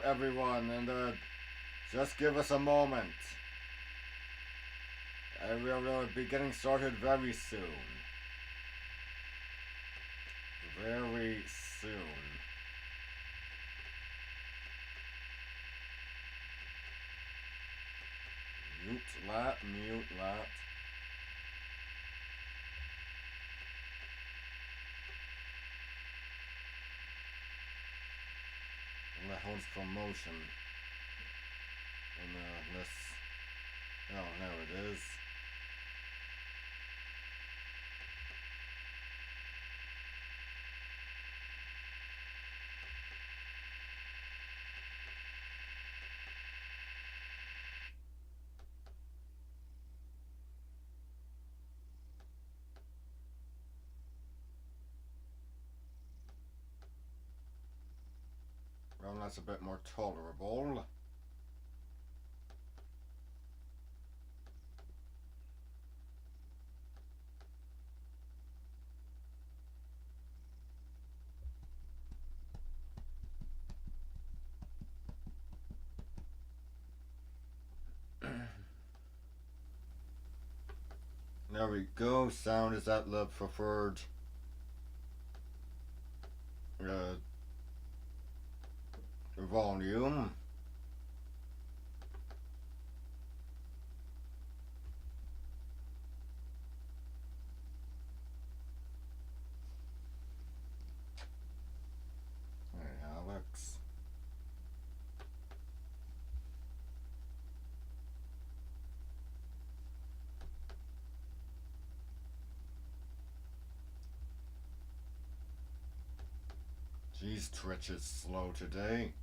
everyone, and just give us a moment. We'll be getting started very soon. Very soon. Mute that, mute that. Leho's promotion. And this. Oh, there it is. Well, that's a bit more tolerable. There we go. Sound is at the preferred volume. Hey, Alex. Geez, Twitch is slow today.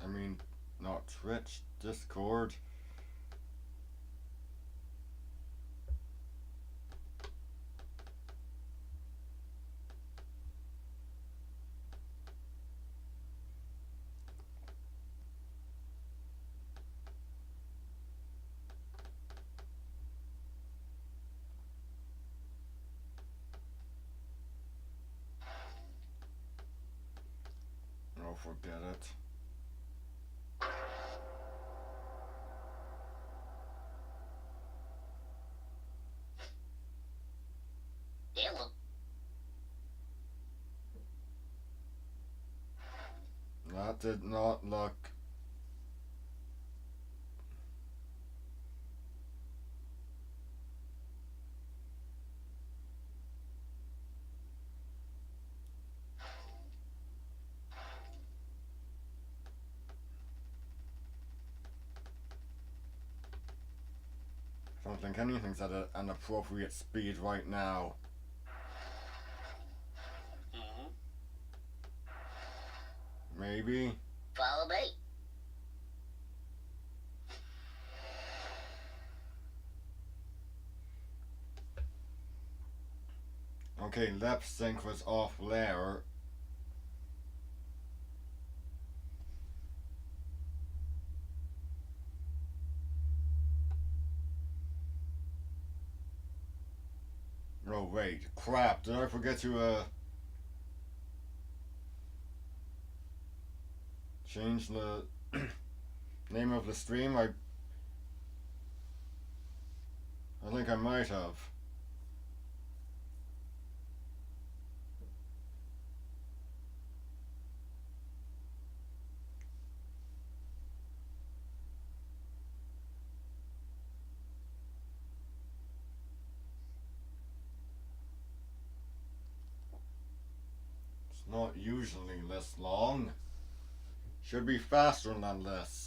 I mean, not Twitch, Discord. Oh, forget it. Hello. That did not look. I don't think anything's at an appropriate speed right now. Maybe. Follow me. Okay, lip sync was off there. Oh wait, crap, did I forget to change the name of the stream? I think I might have. It's not usually this long. Should be faster than this.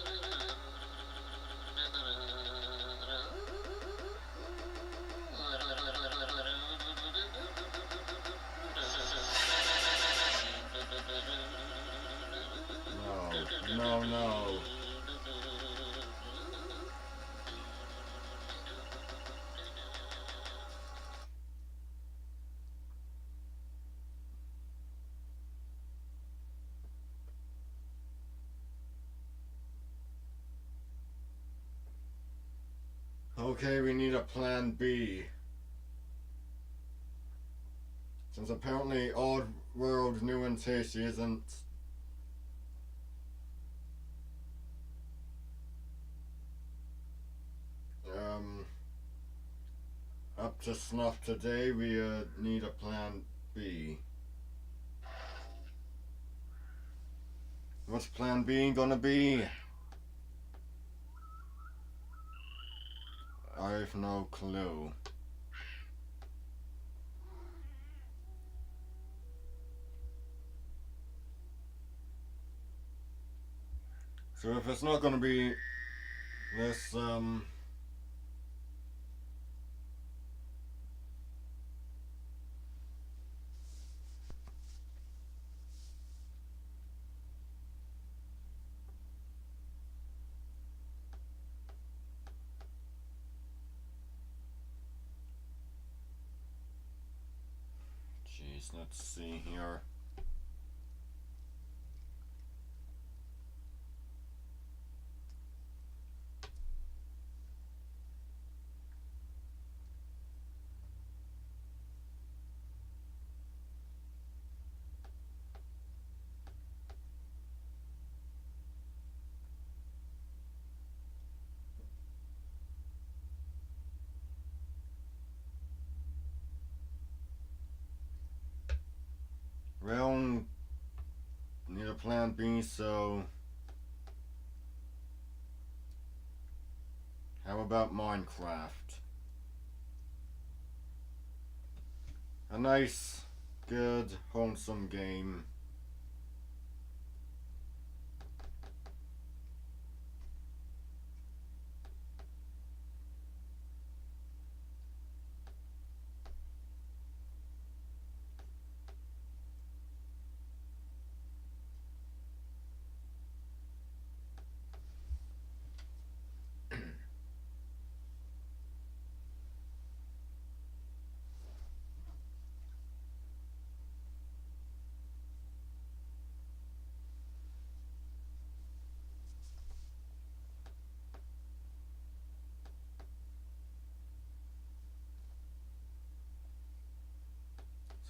No, no. Okay, we need a plan B. Since apparently Odd World New and Tasty isn't up to snuff today, we need a plan B. What's plan B gonna be? I have no clue. So if it's not gonna be this, jeez, let's see here. Well, need a plan B, so how about Minecraft? A nice, good, wholesome game.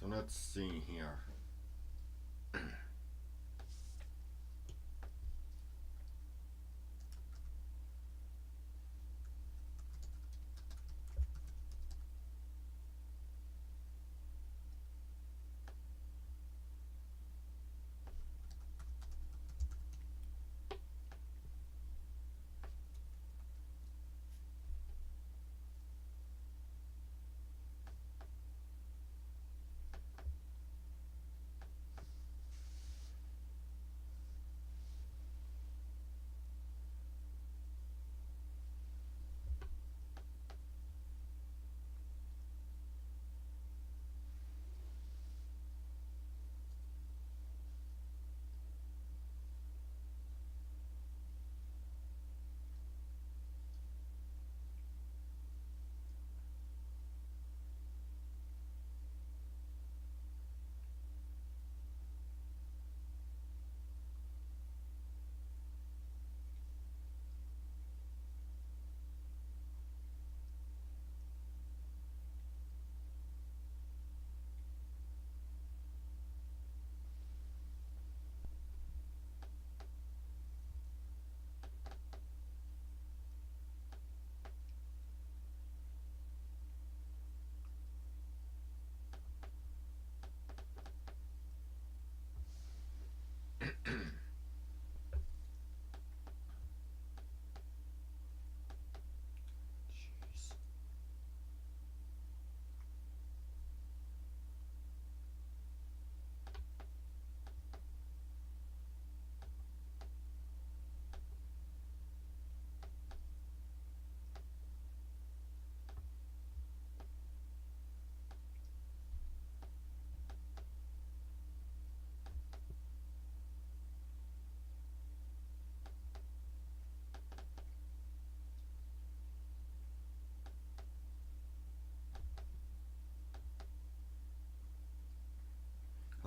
So let's see here.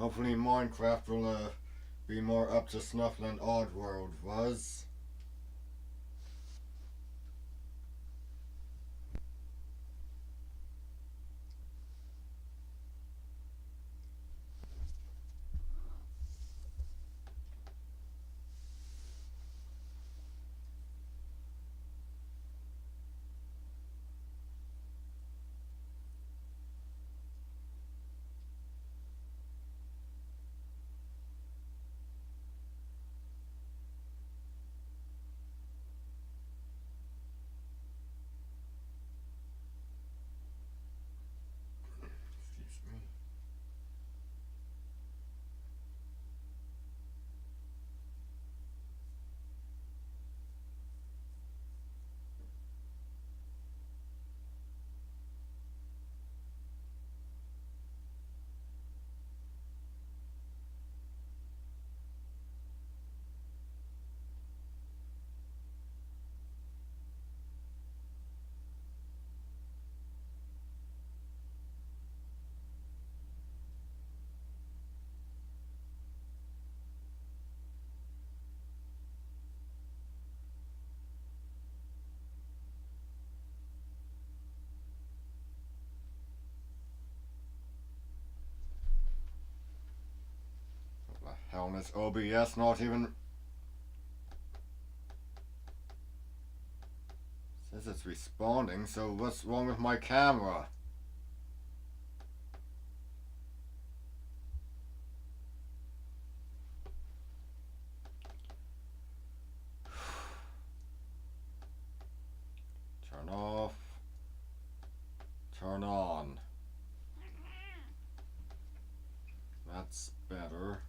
Hopefully Minecraft will be more up to snuff than Oddworld was. Excuse me. What the hell is OBS not even... Says it's responding, so what's wrong with my camera? Turn off. Turn on. That's better.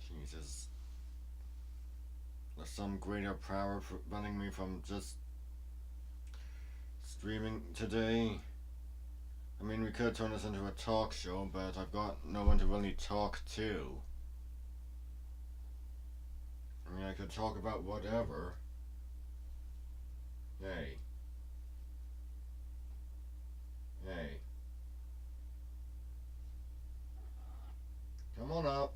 Jesus. There's some greater power preventing me from just streaming today. I mean, we could turn this into a talk show, but I've got no one to really talk to. I mean, I could talk about whatever. Hey. Hey. Come on up.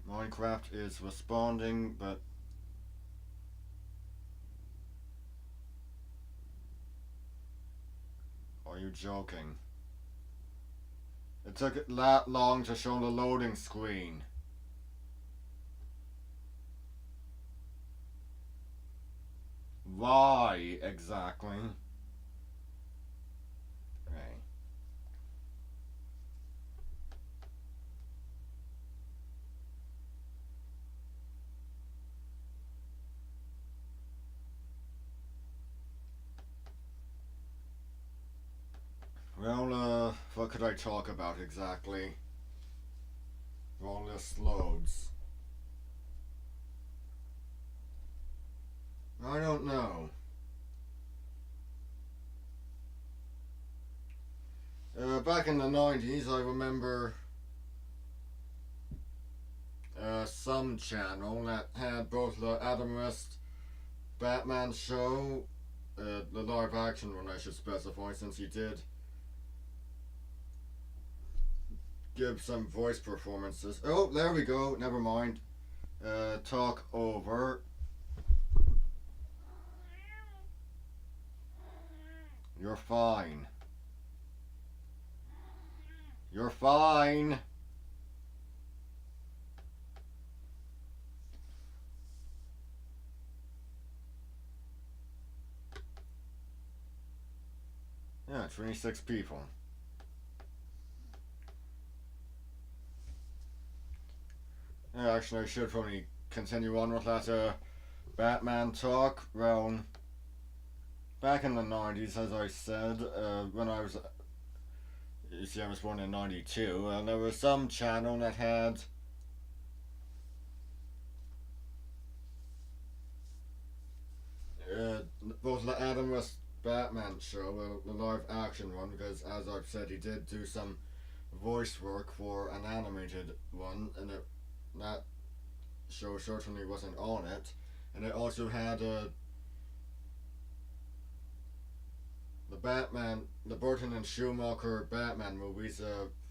Minecraft is responding, but are you joking? It took it that long to show the loading screen. Why exactly? Hey. Well, what could I talk about exactly? While this loads. I don't know. Back in the 90s, I remember some channel that had both the Adam West Batman show, the live action one I should specify, since he did give some voice performances. Oh, there we go, never mind. Talk over. You're fine. You're fine. Yeah, 26 people. Yeah, actually, I should probably continue on with that Batman talk. Well, back in the 90s, as I said, when I was... You see, I was born in 92, and there was some channel that had... both the Adam West Batman show, the live action one, because as I've said, he did do some voice work for an animated one, and that show certainly wasn't on it. And it also had the Burton and Schumacher Batman movies,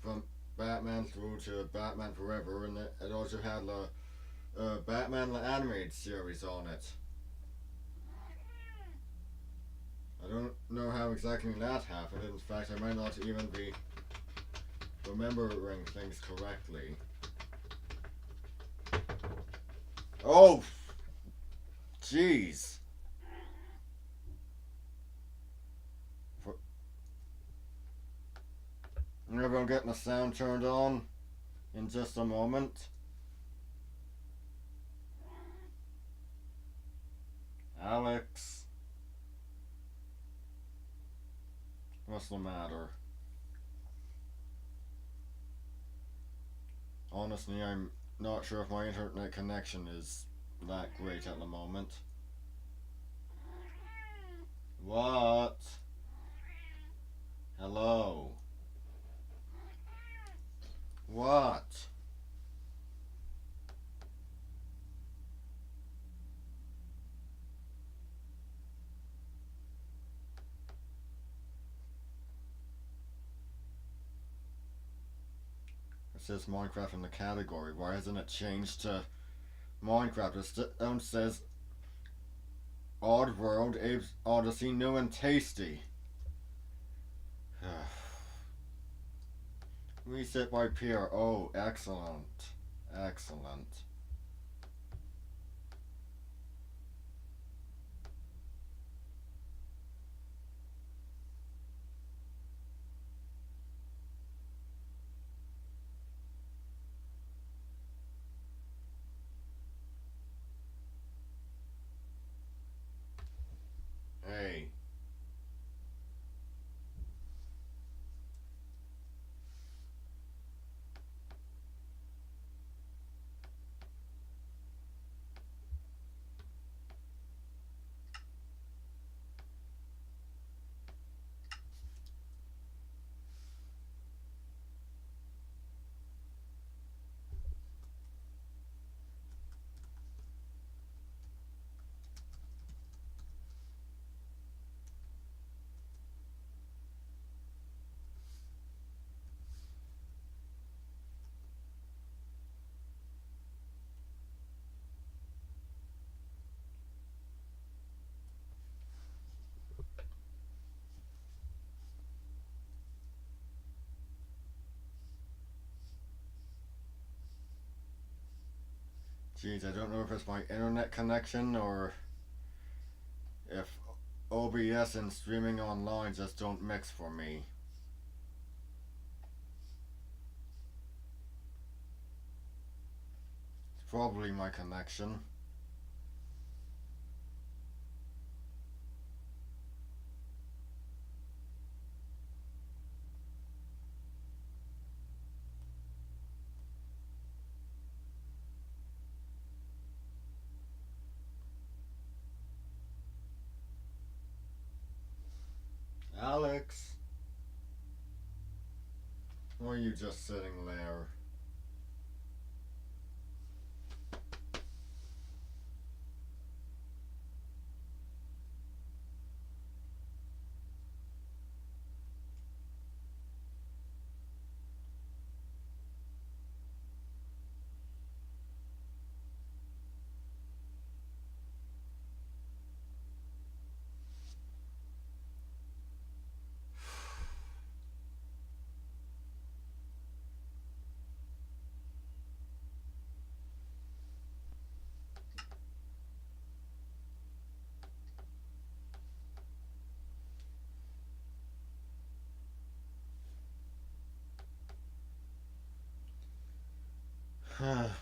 from Batman through to Batman Forever, and it also had the Batman the animated series on it. I don't know how exactly that happened. In fact, I might not even be remembering things correctly. Oh, jeez. Everyone getting the sound turned on in just a moment. Alex, what's the matter? Honestly, I'm not sure if my internet connection is that great at the moment. What? Hello? What? It says Minecraft in the category. Why hasn't it changed to Minecraft? It says Oddworld, Abe's Odyssey, New and Tasty. Reset by peer. Oh, excellent. Excellent. Hey. Jeez, I don't know if it's my internet connection or if OBS and streaming online just don't mix for me. It's probably my connection. Alex, or are you just sitting there?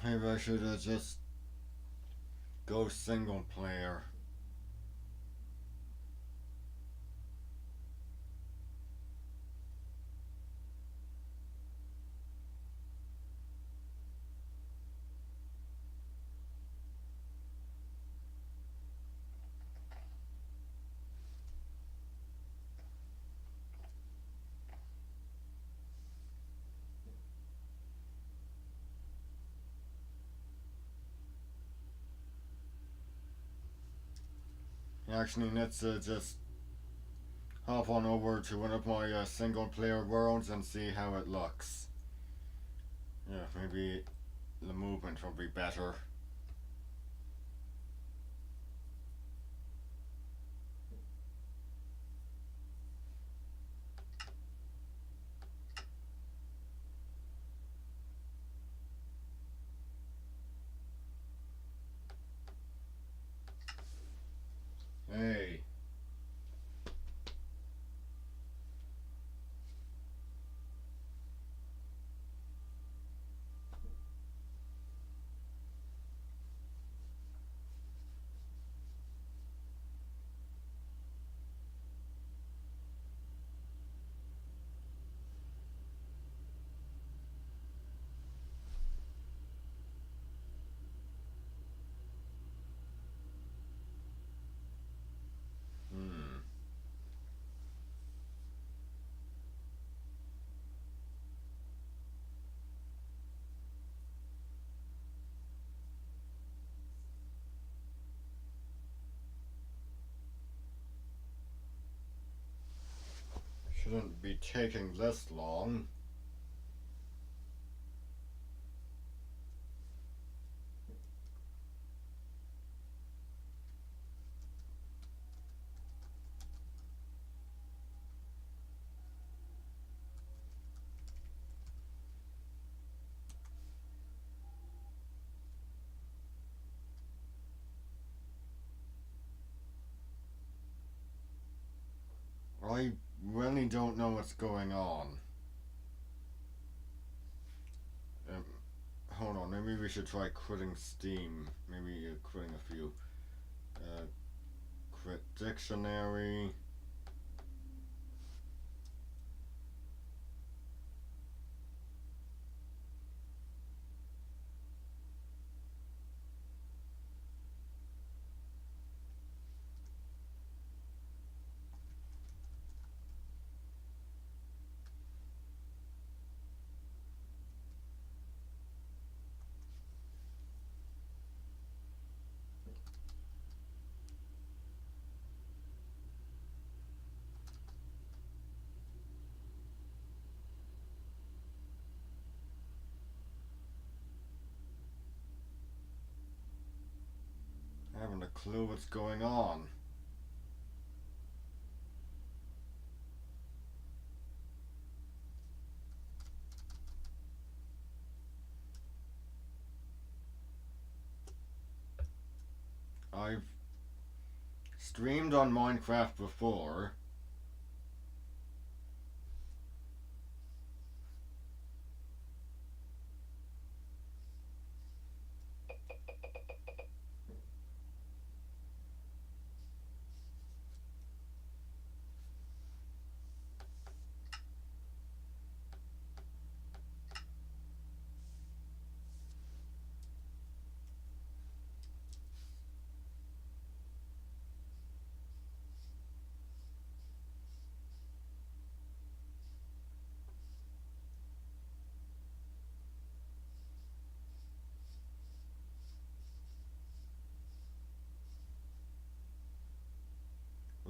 Maybe I should have just go single player. Actually need to just hop on over to one of my single player worlds and see how it looks. Yeah, maybe the movement will be better. Hey. Hmm. Shouldn't be taking this long. I really don't know what's going on. Um, Hold on, maybe we should try quitting Steam. Maybe quitting a few. Uh, Quit dictionary. I haven't a clue what's going on. I've streamed on Minecraft before.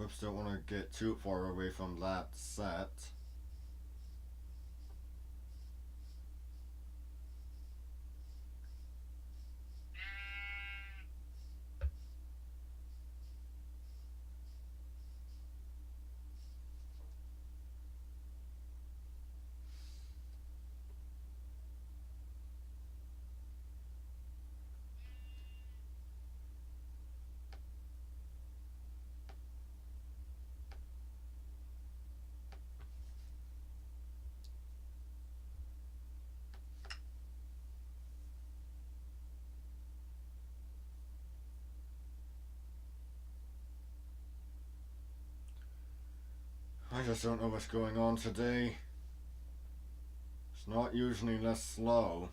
Oops, don't want to get too far away from that set. I just don't know what's going on today. It's not usually this slow.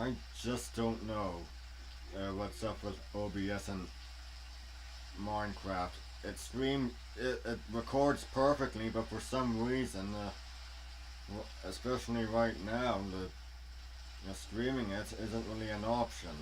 I just don't know what's up with OBS and Minecraft. It records perfectly, but for some reason, especially right now, streaming it isn't really an option.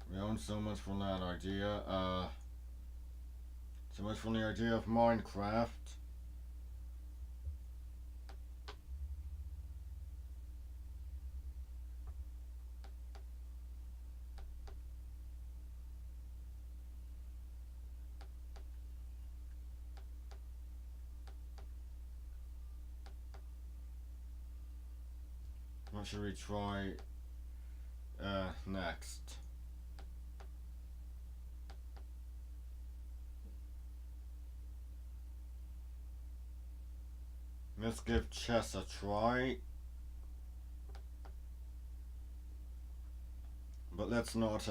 We own so much from that idea. So much from the idea of Minecraft. What should we try next? Let's give chess a try. But let's not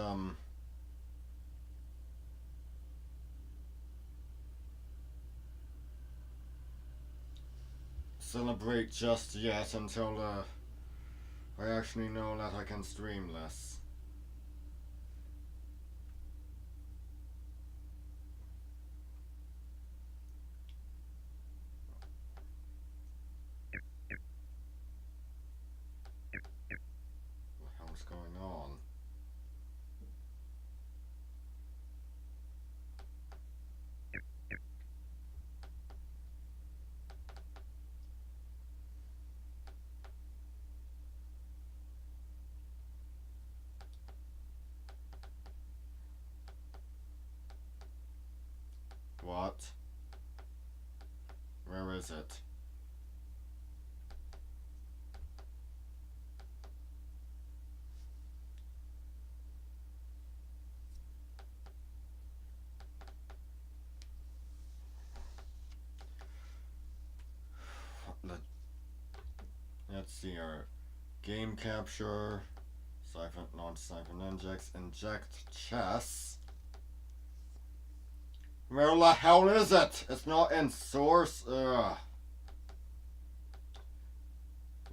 celebrate just yet until I actually know that I can stream this. What the hell is going on? What? Where is it? Let's see our game capture, siphon, non-siphon injects, inject chess. Where the hell is it? It's not in source.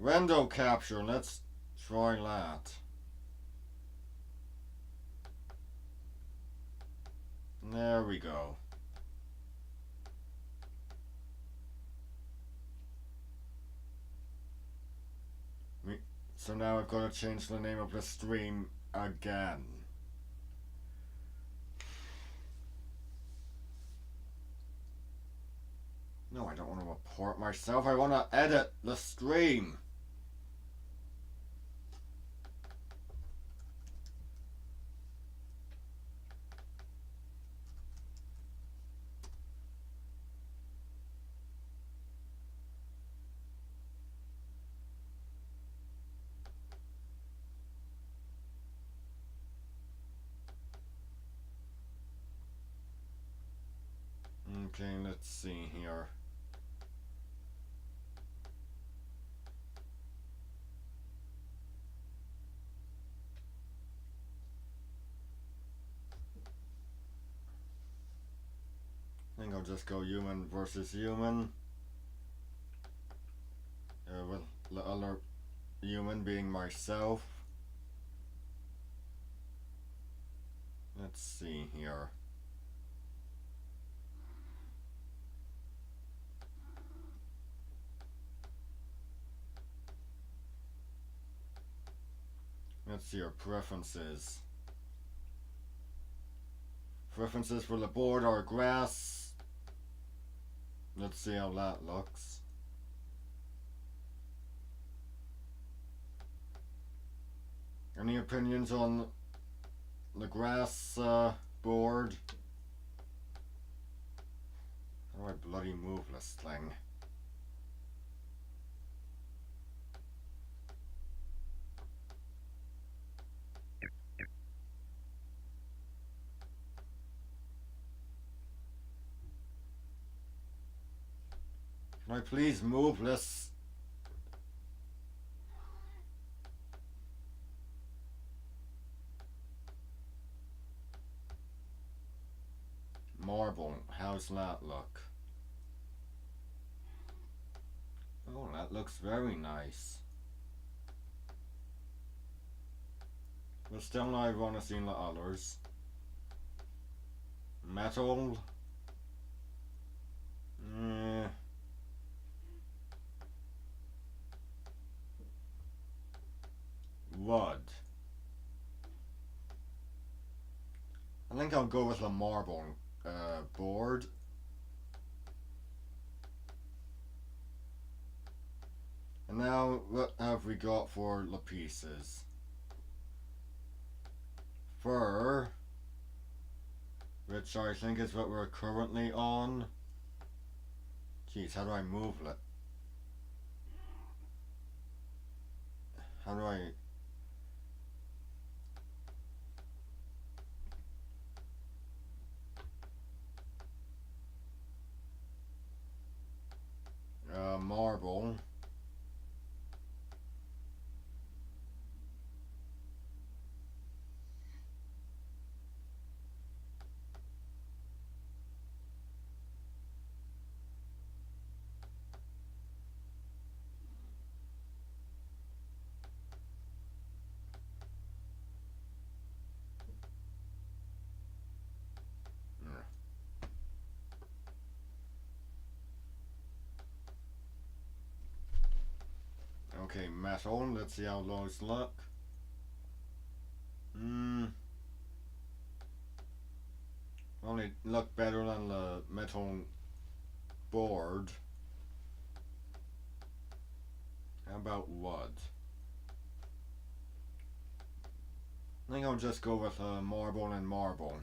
Rendo capture. Let's try that. There we go. So now I've got to change the name of the stream again. No, I don't want to report myself. I want to edit the stream. Okay, let's see here. I think I'll just go human versus human. With the other human being myself. Let's see here. Let's see our preferences. Preferences for the board are grass. Let's see how that looks. Any opinions on the grass board? How do I bloody move this thing? Can I please move? Let's... Marble. How's that look? Oh, that looks very nice. But still I want to see the others. Metal. Wood. I think I'll go with the marble board. And now, what have we got for the pieces? Fur, which I think is what we're currently on. Jeez, how do I move it? How do I... marble. Okay, metal. Let's see how those look. Only look better than the metal board. How about wood? I think I'll just go with marble and marble.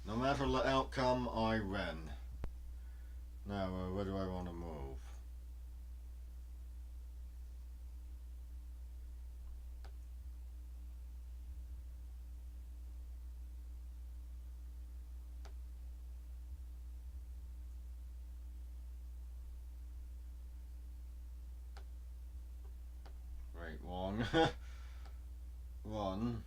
No matter the outcome, I win. Now, where do I want to move? Right, wrong. One.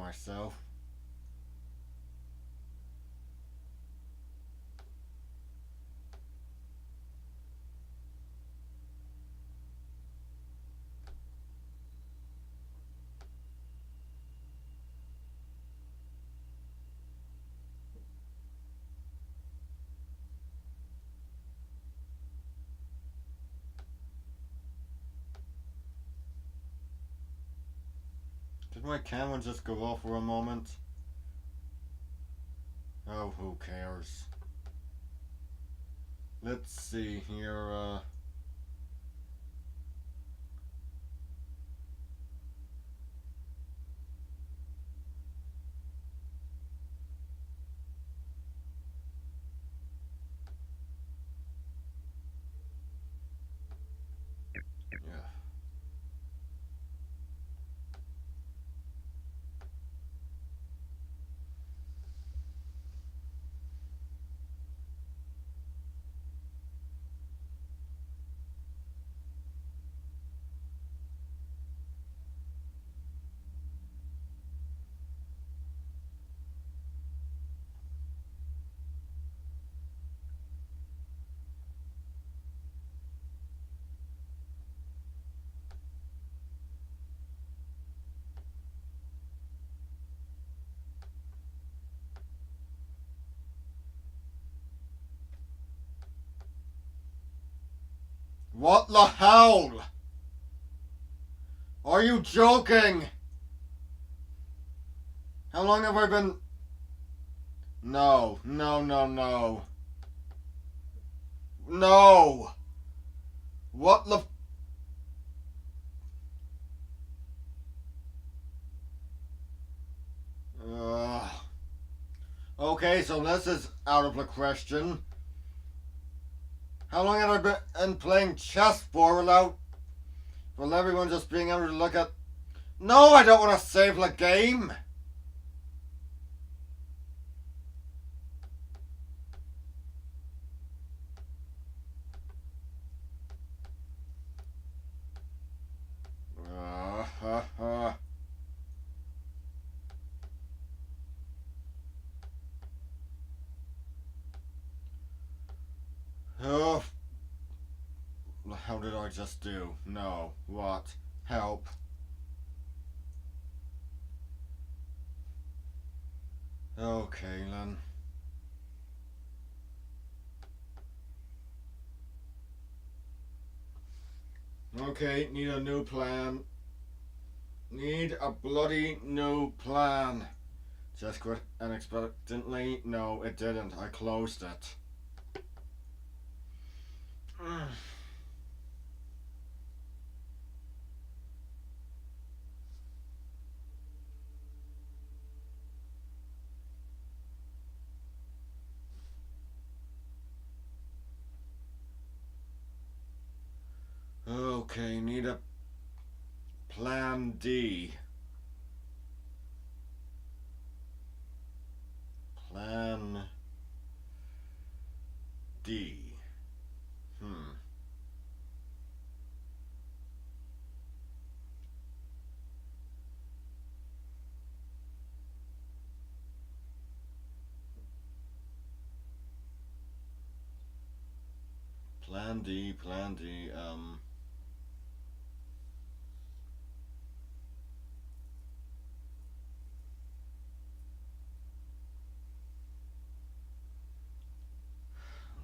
myself. Did my camera just go off for a moment? Oh, who cares? Let's see here, yeah. What the hell? Are you joking? How long have I been... No, no, no, no. No! What the... Okay, so this is out of the question. How long have I been playing chess for without... Well, everyone just being able to look at... No, I don't want to save the game! Oh, how did I just do? No. What? Help. Okay, then. Okay, need a new plan. Need a bloody new plan. Just quit unexpectedly? No, it didn't. I closed it. Okay, need a plan D. Plan D. Plan D, Plan D,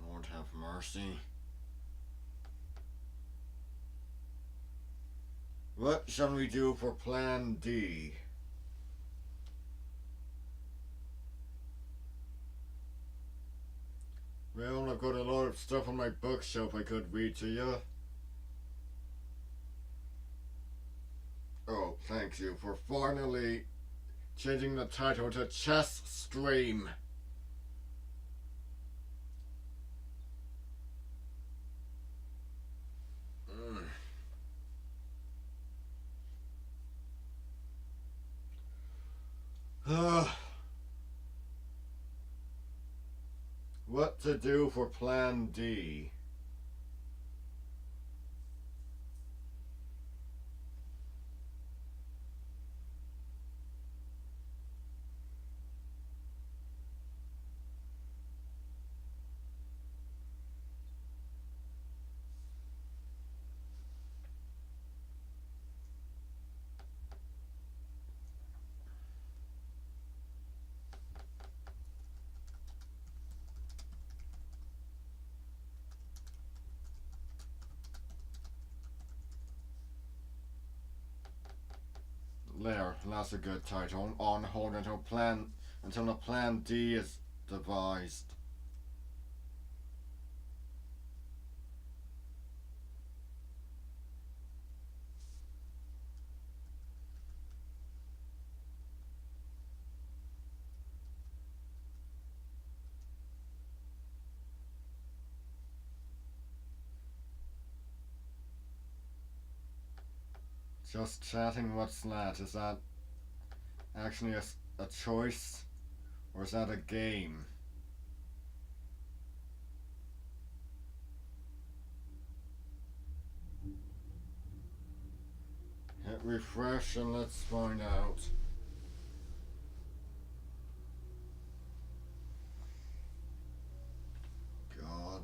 Lord have mercy. What shall we do for Plan D? Well, I've got a lot of stuff on my bookshelf I could read to you. Oh, thank you for finally changing the title to Chess Stream. What to do for Plan D? There, that's a good title. On hold until the plan D is devised. Just chatting, what's that? Is that actually a choice? Or is that a game? Hit refresh and let's find out. God.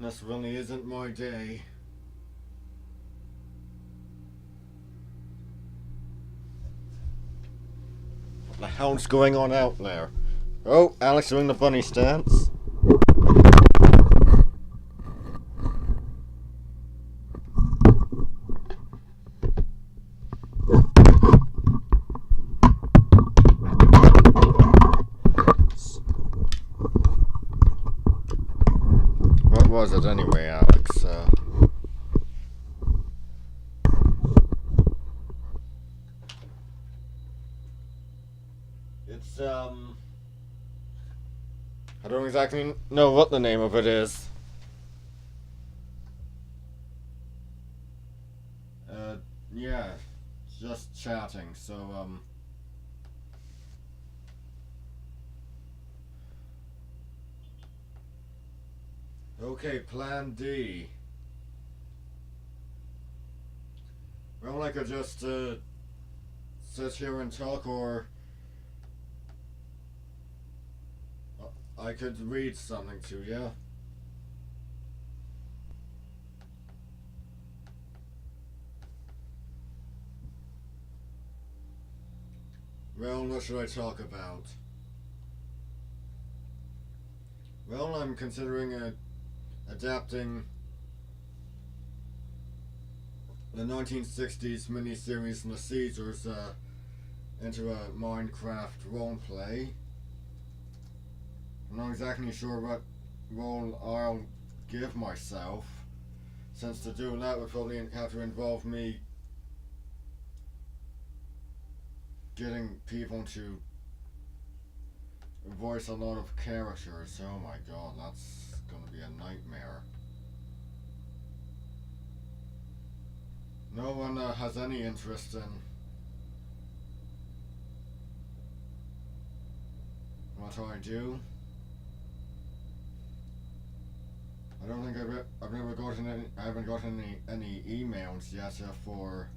This really isn't my day. What the hell's going on out there? Oh, Alex doing the bunny stance. What was it anyway, Alex? It's I don't exactly know what the name of it is. Yeah, just chatting. So okay, plan D. Well, I could just sit here and talk, or I could read something to you. Well, what should I talk about? Well, I'm considering adapting the 1960s miniseries The Caesars into a Minecraft roleplay. I'm not exactly sure what role I'll give myself, since to do that would probably have to involve me getting people to voice a lot of characters. Oh my god, that's gonna be a nightmare. No one has any interest in what I do. I don't think I've never gotten any. I haven't gotten any emails yet for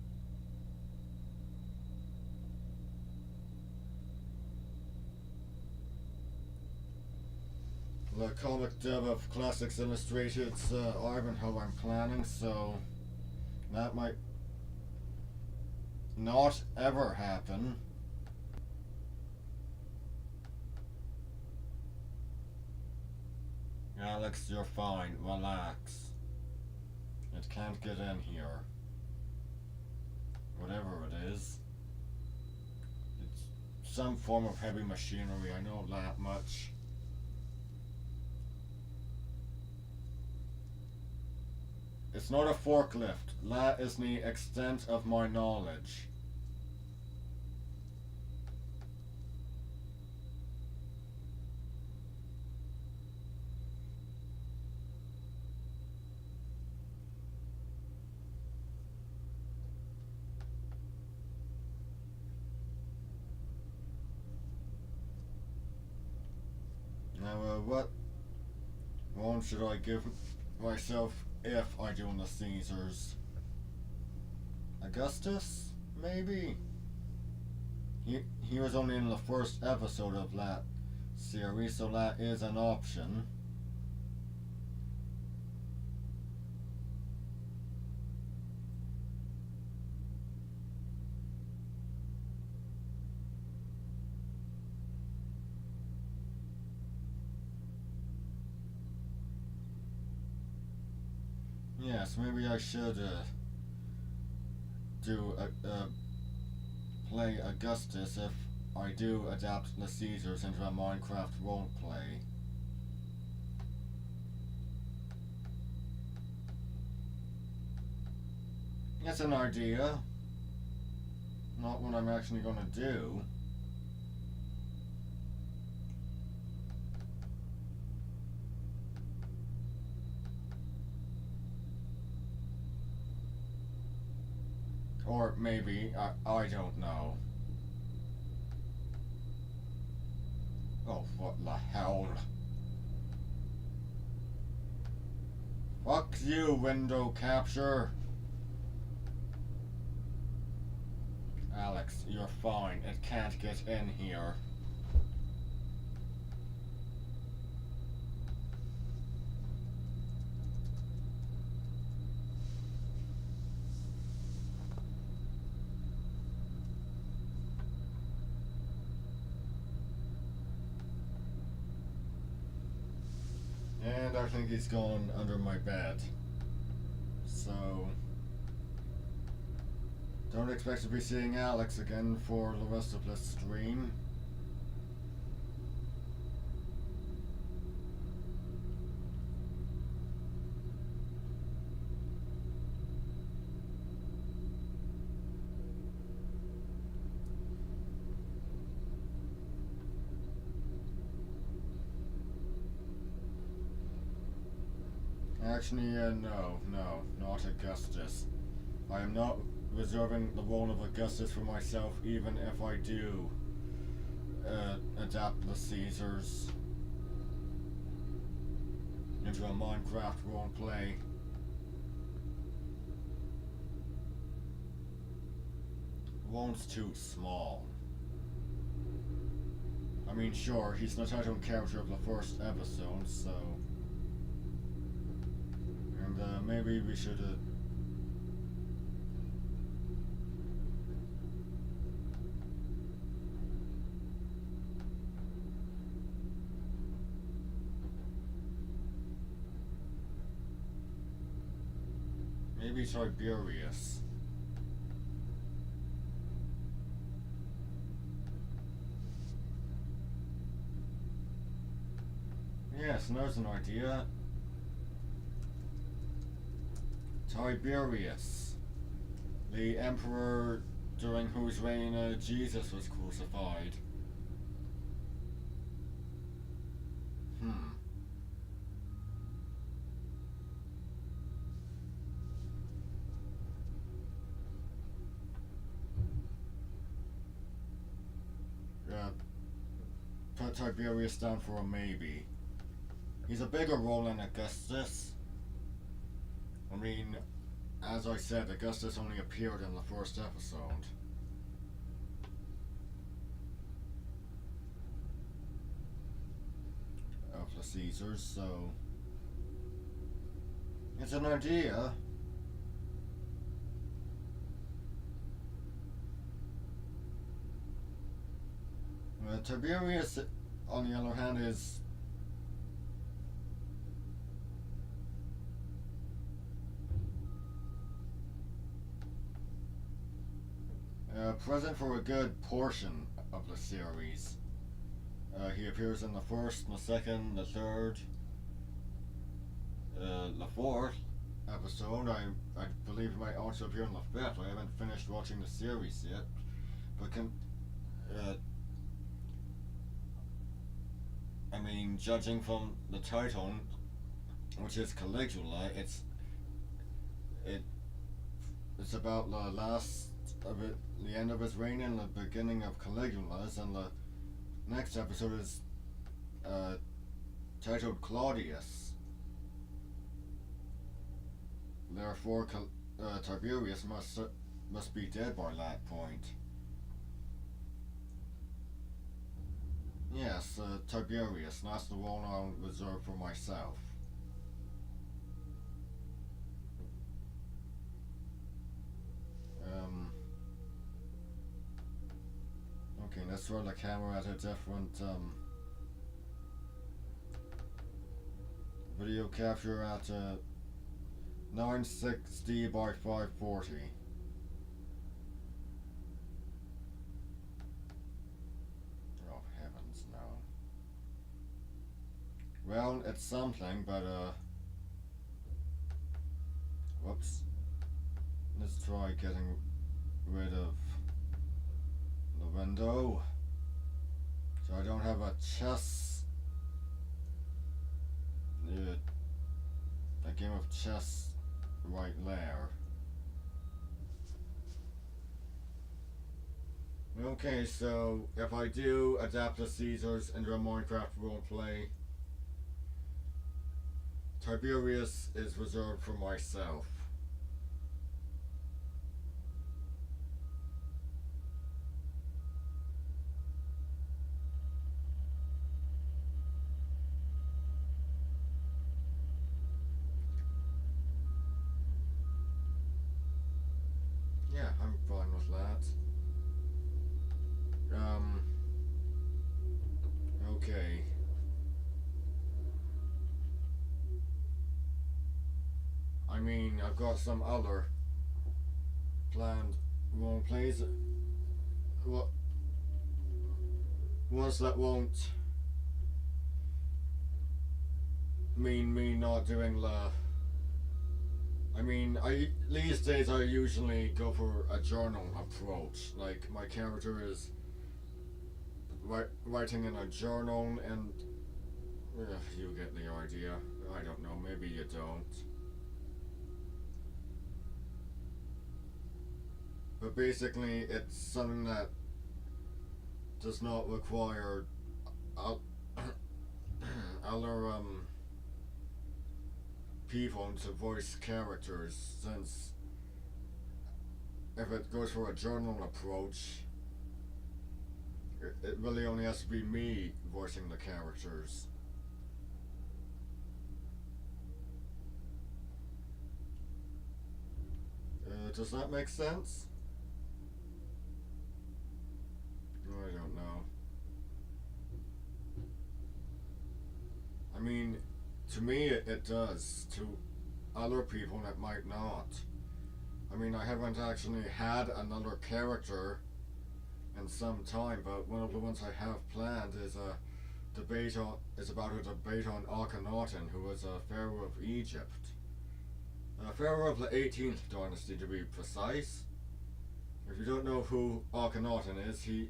the comic dev of Classics Illustrated's Ivanhoe I'm planning, so that might not ever happen. Alex, you're fine. Relax. It can't get in here. Whatever it is. It's some form of heavy machinery, I know that much. It's not a forklift. That is the extent of my knowledge. Now, what one should I give myself if I do the Caesars? Augustus? Maybe? He was only in the first episode of that series, so that is an option. Yes, maybe I should do play Augustus if I do adapt the Caesars into a Minecraft roleplay. It's an idea. Not what I'm actually gonna do. Or maybe, I don't know. Oh, what the hell? Fuck you, window capture. Alex, you're fine. It can't get in here. And I think he's gone under my bed. So, don't expect to be seeing Alex again for the rest of the stream. Actually, no, not Augustus. I am not reserving the role of Augustus for myself, even if I do adapt the Caesars into a Minecraft roleplay. Role's too small. I mean, sure, he's the title character of the first episode, so... And maybe we should maybe Tiberius. Yes, there's an idea. Tiberius, the emperor during whose reign Jesus was crucified. Put Tiberius down for a maybe. He's a bigger role than Augustus. I mean, as I said, Augustus only appeared in the first episode. Of the Caesars, so... It's an idea. Tiberius, on the other hand, is... present for a good portion of the series. He appears in the first, the second, the third, the fourth episode. I believe he might also appear in the fifth. I haven't finished watching the series yet, but I mean, judging from the title, which is Caligula, it's about the last of it, the end of his reign and the beginning of Caligula's, and the next episode is titled Claudius. Therefore, Tiberius must be dead by that point. Yes, Tiberius. That's the role I'll reserve for myself. Okay, let's throw the camera at a different video capture at 960 by 540. Oh heavens, no. Well, it's something, but whoops. Let's try getting rid of the window. So I don't have a chess. A game of chess right there. Okay, so if I do adapt the Caesars into a Minecraft roleplay, Tiberius is reserved for myself. Yeah, I'm fine with that. Okay. I mean, I've got some other planned roleplays. What? Ones that won't mean me not doing the. I mean, these days I usually go for a journal approach. Like my character is writing in a journal, and you get the idea. I don't know. Maybe you don't. But basically, it's something that does not require other people to voice characters, since if it goes for a journal approach, it really only has to be me voicing the characters. Does that make sense? I don't know. I mean, to me it does. To other people it might not. I mean, I haven't actually had another character in some time, but one of the ones I have planned is about a debate on Akhenaten, who was a pharaoh of Egypt. A pharaoh of the 18th dynasty, to be precise. If you don't know who Akhenaten is, he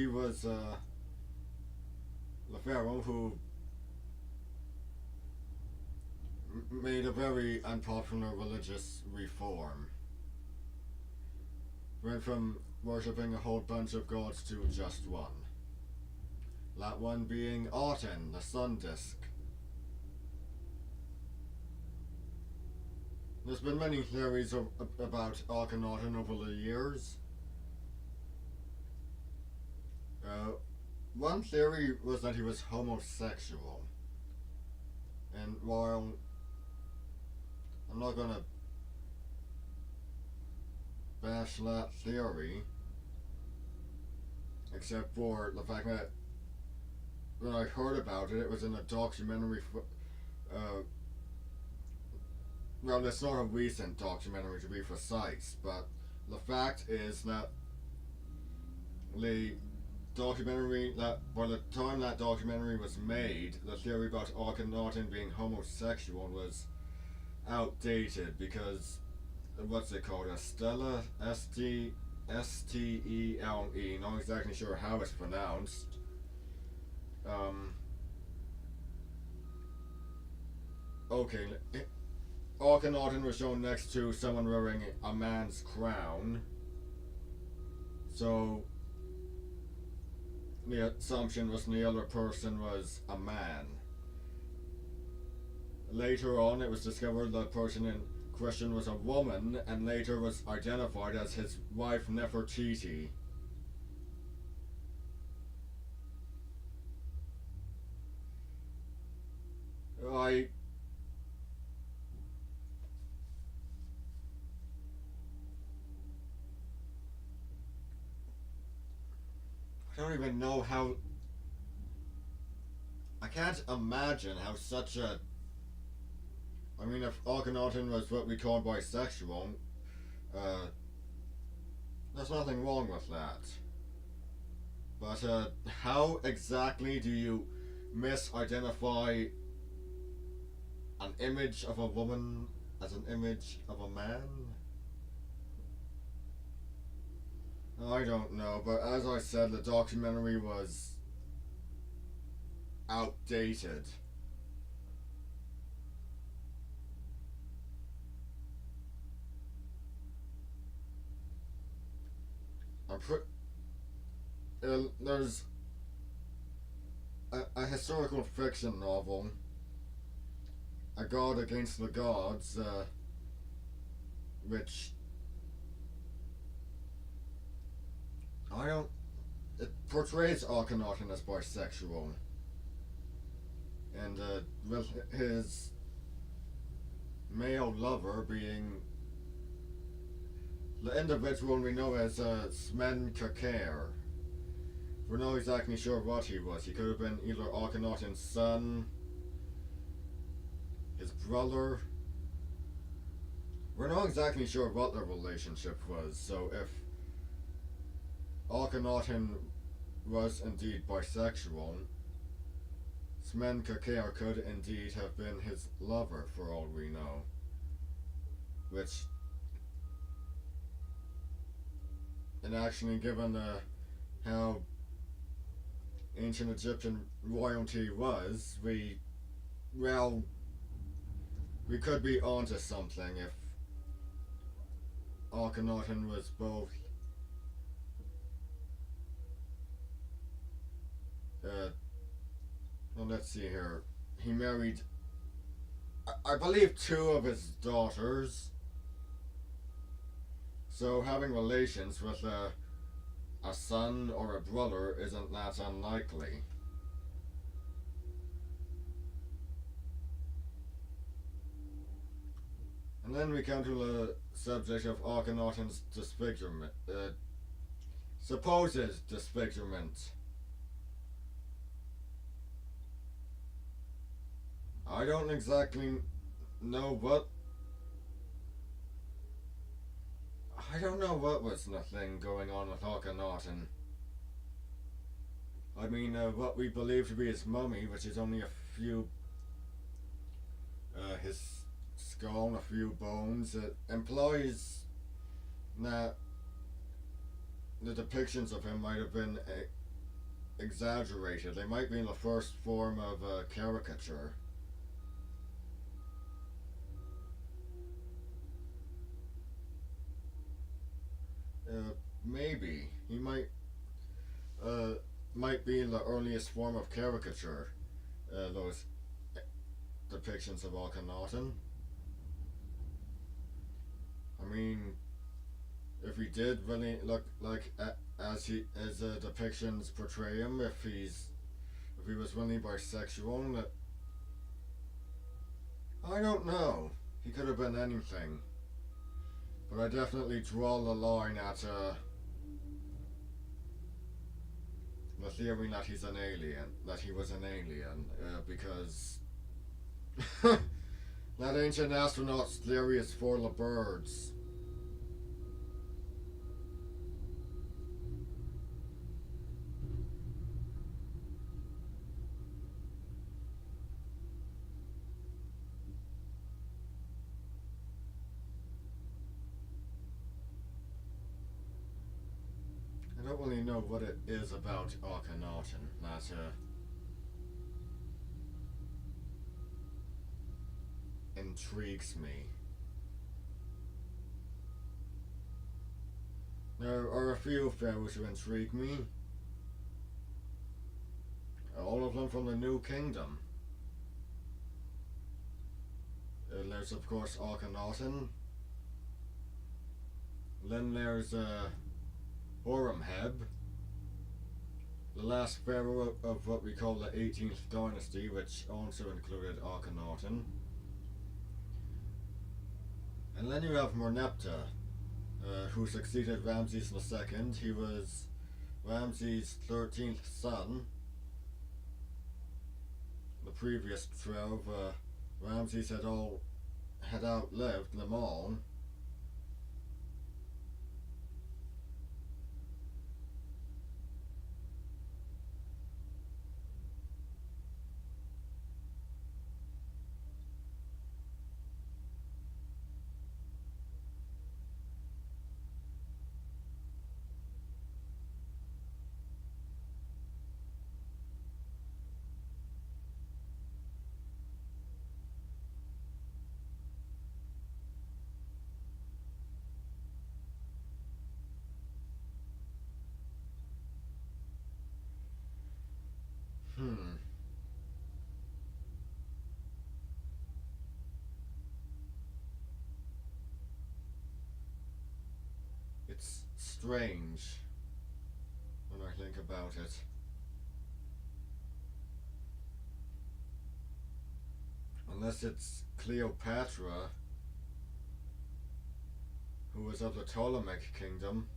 was the pharaoh who made a very unpopular religious reform. Went from worshipping a whole bunch of gods to just one. That one being Aten, the sun disk. There's been many theories about Akhenaten over the years. One theory was that he was homosexual. And while I'm not gonna bash that theory, except for the fact that when I heard about it, it was in a documentary. Well, it's not a recent documentary to be precise, but the fact is that the documentary, that by the time that documentary was made, the theory about Akhenaten being homosexual was outdated, because what's it called? Estelle, S-T-E-L-E, not exactly sure how it's pronounced. Okay, Akhenaten was shown next to someone wearing a man's crown, so the assumption was the other person was a man. Later on, it was discovered the person in question was a woman, and later was identified as his wife Nefertiti. I don't even know how. I can't imagine how such a I mean, if Akhenaten was what we call bisexual, uh, there's nothing wrong with that. But how exactly do you misidentify an image of a woman as an image of a man? I don't know, but as I said, the documentary was outdated. There's a historical fiction novel, A God Against the Gods, which it portrays Akhenaten as bisexual, and with his male lover being the individual we know as Smen Kakare. We're not exactly sure what he was. He could have been either Akhenaten's son, his brother. We're not exactly sure what their relationship was, so if Akhenaten was indeed bisexual, Smen Kakare could indeed have been his lover for all we know. Which, and actually given how ancient Egyptian royalty was, we could be onto something if Akhenaten was both well, let's see here. He married, I believe, 2 of his daughters. So having relations with a son or a brother isn't that unlikely. And then we come to the subject of Akhenaten's disfigurement, supposed disfigurement. I don't exactly know what. I don't know what was the thing going on with Akhenaten. I mean, what we believe to be his mummy, which is only a few. His skull and a few bones, it implies that the depictions of him might have been exaggerated. They might be in the first form of caricature. Maybe he might be in the earliest form of caricature. Those depictions of Akhenaten. I mean, if he did really look like as depictions portray him, if he was really bisexual, I don't know. He could have been anything. But I definitely draw the line at the theory that he's an alien, that he was an alien, because that ancient astronaut's theory is for the birds. I don't really know what it is about Akhenaten that intrigues me. There are a few pharaohs who intrigue me. All of them from the New Kingdom. There's of course Akhenaten. Then there's Horemheb, the last pharaoh of what we call the 18th dynasty, which also included Akhenaten. And then you have Merneptah, who succeeded Ramses II. He was Ramses' 13th son. The previous 12, Ramses had all had outlived them all. Hmm. It's strange when I think about it. Unless it's Cleopatra, who was of the Ptolemaic kingdom.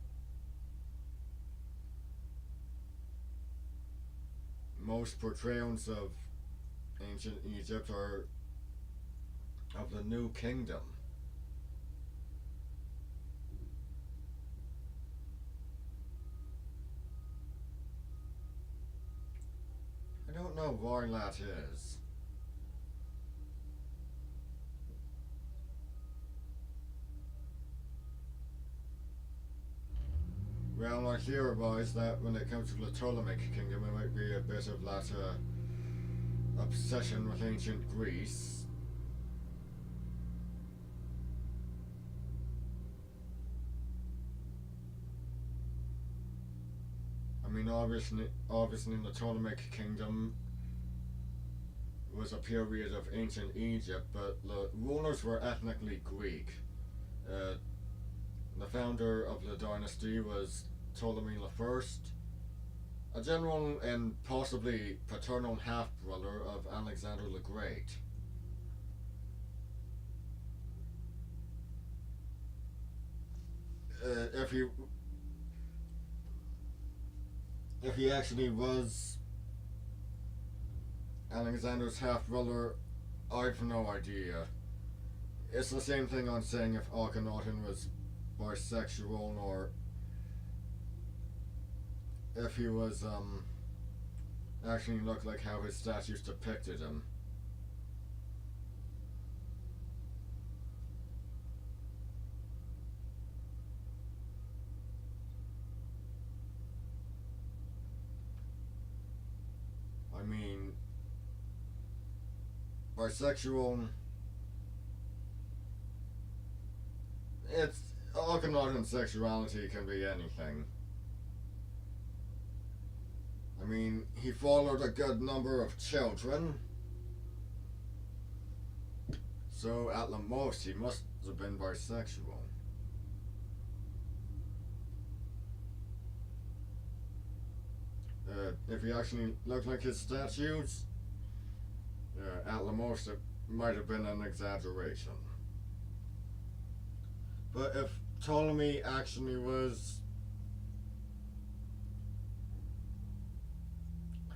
Most portrayals of ancient Egypt are of the New Kingdom. I don't know why that is. Well, I theorize that when it comes to the Ptolemaic kingdom, it might be a bit of that obsession with ancient Greece. I mean, obviously, in the Ptolemaic kingdom was a period of ancient Egypt, but the rulers were ethnically Greek. Uh, the founder of the dynasty was Ptolemy I, a general and possibly paternal half-brother of Alexander the Great. If he actually was Alexander's half-brother, I've no idea. It's the same thing on saying if Akhenaten was bisexual or if he was actually looked like how his statues depicted him. I mean, bisexual. It's Akhenaten sexuality can be anything. I mean, he fathered a good number of children, so at the most he must have been bisexual. If he actually looked like his statues, at the most it might have been an exaggeration. But if Ptolemy actually was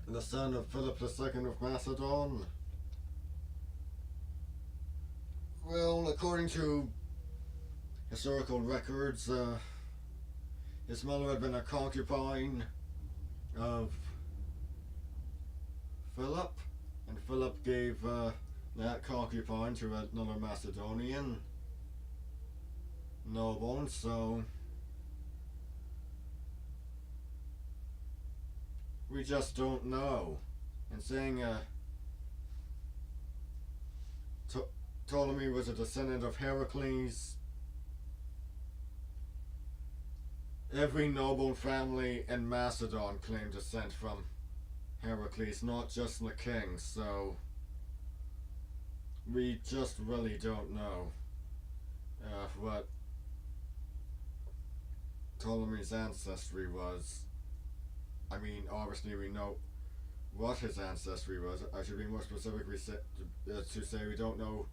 the son of Philip II of Macedon, well, according to historical records, his mother had been a concubine of Philip, and Philip gave that concubine to another Macedonian noble, so we just don't know. And saying Ptolemy was a descendant of Heracles, every noble family in Macedon claimed descent from Heracles, not just the king, so we just really don't know what Ptolemy's ancestry was. I mean, obviously we know what his ancestry was. I should be more specifically to say we don't know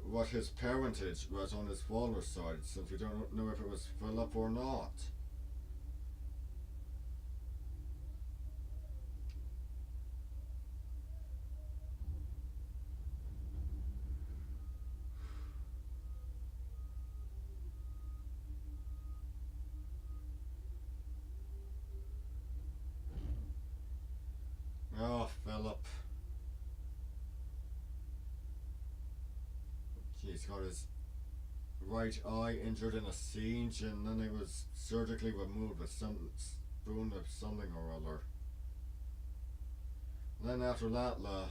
what his parentage was on his father's side, since we don't know if it was Philip or not. he's got his right eye injured in a siege, and then it was surgically removed with some spoon of something or other. And then after that, the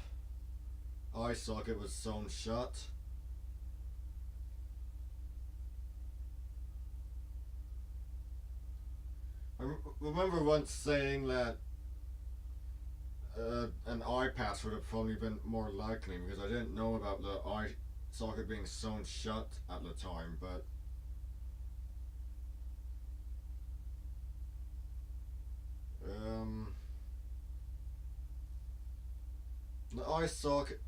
eye socket was sewn shut. I remember once saying that an eye patch would have probably been more likely, because I didn't know about the eye socket being sewn shut at the time, but the eye socket,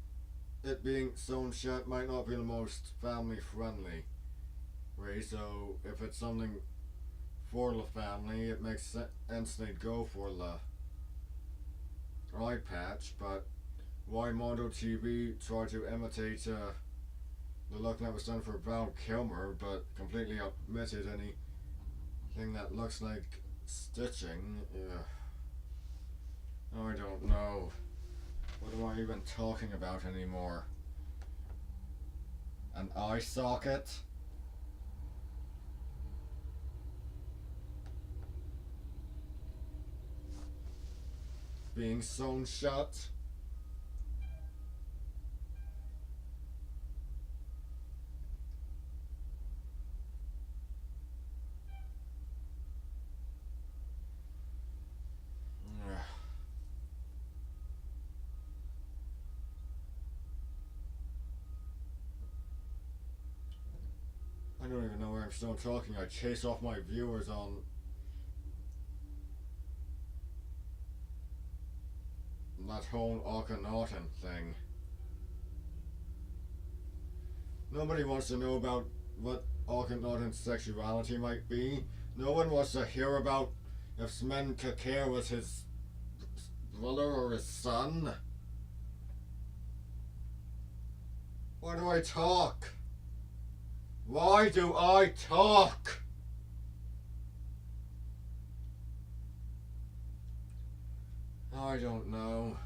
it being sewn shut, might not be the most family friendly way, so if it's something for the family, it makes sense they'd go for the eye patch. But why Mondo TV tried to imitate the look that was done for Val Kilmer, but completely omitted anything that looks like stitching? I don't know. What am I even talking about anymore? An eye socket? Being sewn shut? I don't even know where I'm still talking. I chase off my viewers on that whole Akhenaten thing. Nobody wants to know about what Akhenaten's sexuality might be. No one wants to hear about if Smen Kakir was his brother or his son. Why do I talk? Why do I talk? I don't know.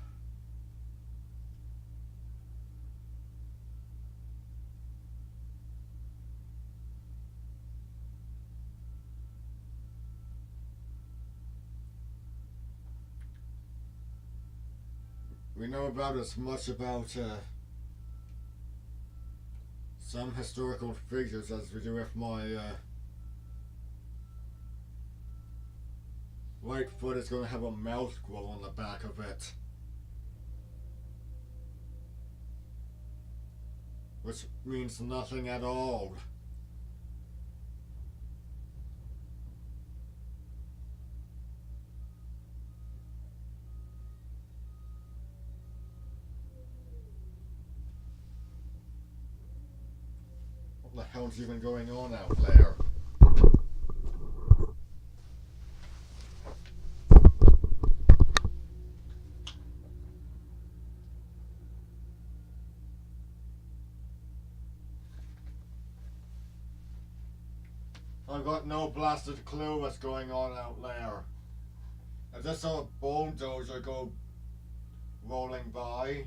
We know about as much about some historical figures as we do if my right foot is going to have a mouth grow on the back of it. Which means nothing at all. What the hell's even going on out there? I've got no blasted clue what's going on out there. I just saw a bulldozer go rolling by.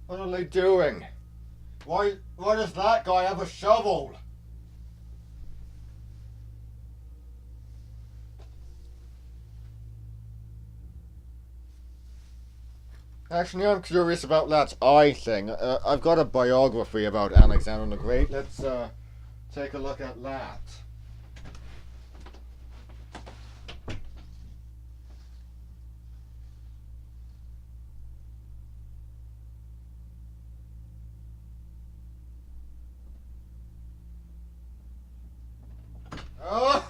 What are they doing? Why does that guy have a shovel? Actually, I'm curious about that eye thing. I've got a biography about Alexander the Great. Let's take a look at that. Oh!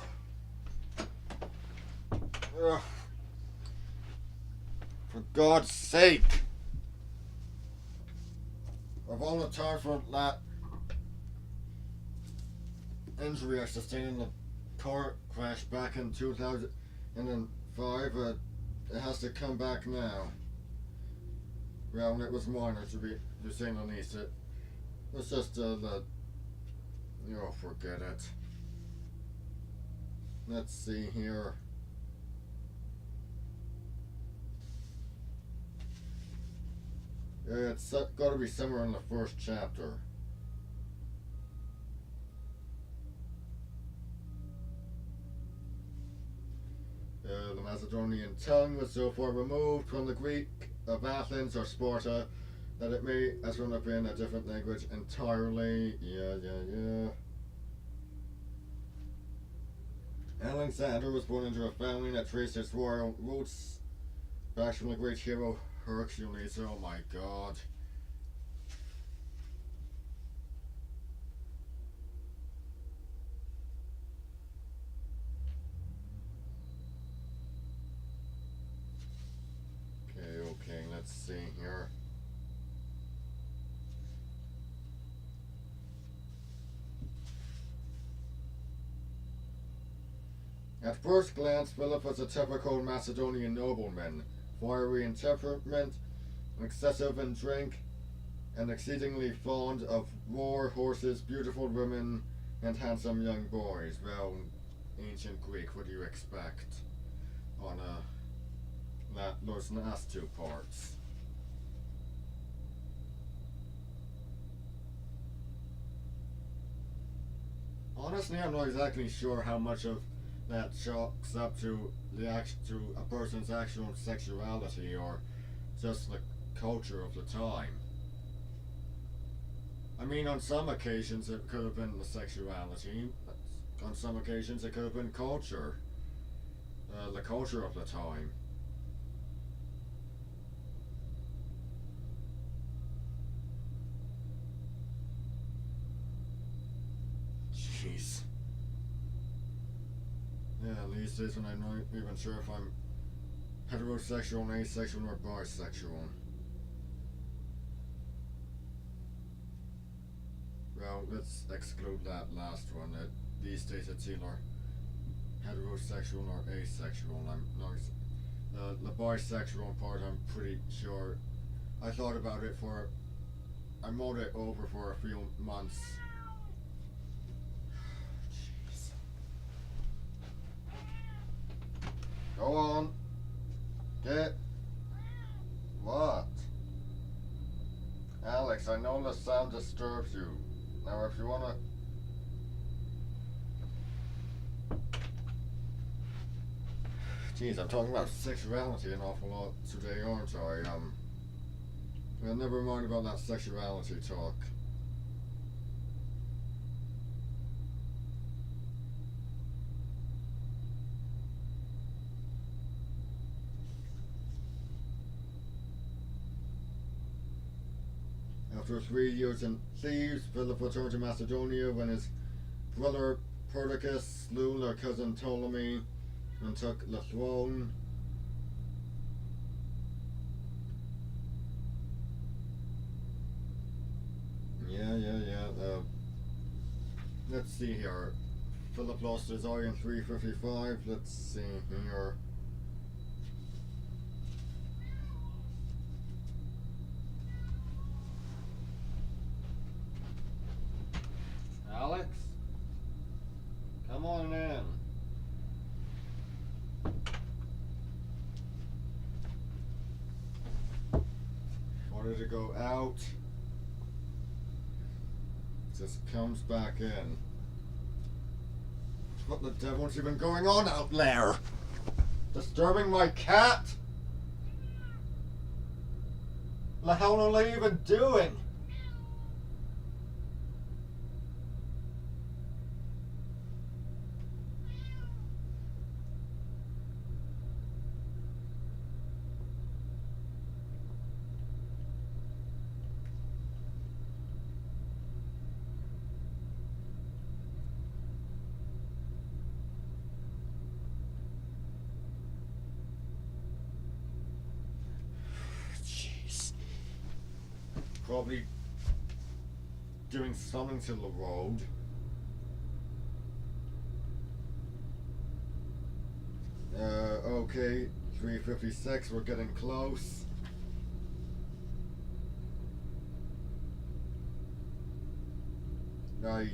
Ugh. For God's sake! Of all the time for that injury I sustained in the car crash back in 2005, it has to come back now. Well, it was minor to say the least. It was just forget it. Let's see here. It's got to be somewhere in the first chapter. The Macedonian tongue was so far removed from the Greek of Athens or Sparta that it may as well have been a different language entirely. Yeah. Alexander was born into a family that traced its royal roots back from the great hero Hercules. Oh my god. Okay, let's see here. At first glance, Philip was a typical Macedonian nobleman, fiery in temperament, excessive in drink, and exceedingly fond of war, horses, beautiful women, and handsome young boys. Well, ancient Greek, what do you expect on those last two parts? Honestly, I'm not exactly sure how much of that chalks up to to a person's actual sexuality or just the culture of the time. I mean, on some occasions it could have been the sexuality. On some occasions it could have been culture, the culture of the time. Jeez. Yeah, these days when I'm not even sure if I'm heterosexual, asexual, or bisexual. Well, let's exclude that last one. These days it's either heterosexual or asexual. I'm not. The bisexual part, I'm pretty sure. I thought about it for. I mulled it over for a few months. Jeez. Go on. Get. What? Alex, I know the sound disturbs you. Now, if you wanna. Jeez, I'm talking about sexuality an awful lot today, aren't I? Well, never mind about that sexuality talk. After 3 years in Thebes, Philip returned to Macedonia when his brother Perdiccas slew their cousin Ptolemy and took the throne. Yeah. Let's see here. Philip lost his eye in 355. Let's see here. Alex? Come on in. Wanted to go out. Just comes back in. What the devil's even going on out there? Disturbing my cat? What the hell are they even doing? Probably doing something to the road. Okay, 356, we're getting close. Aye.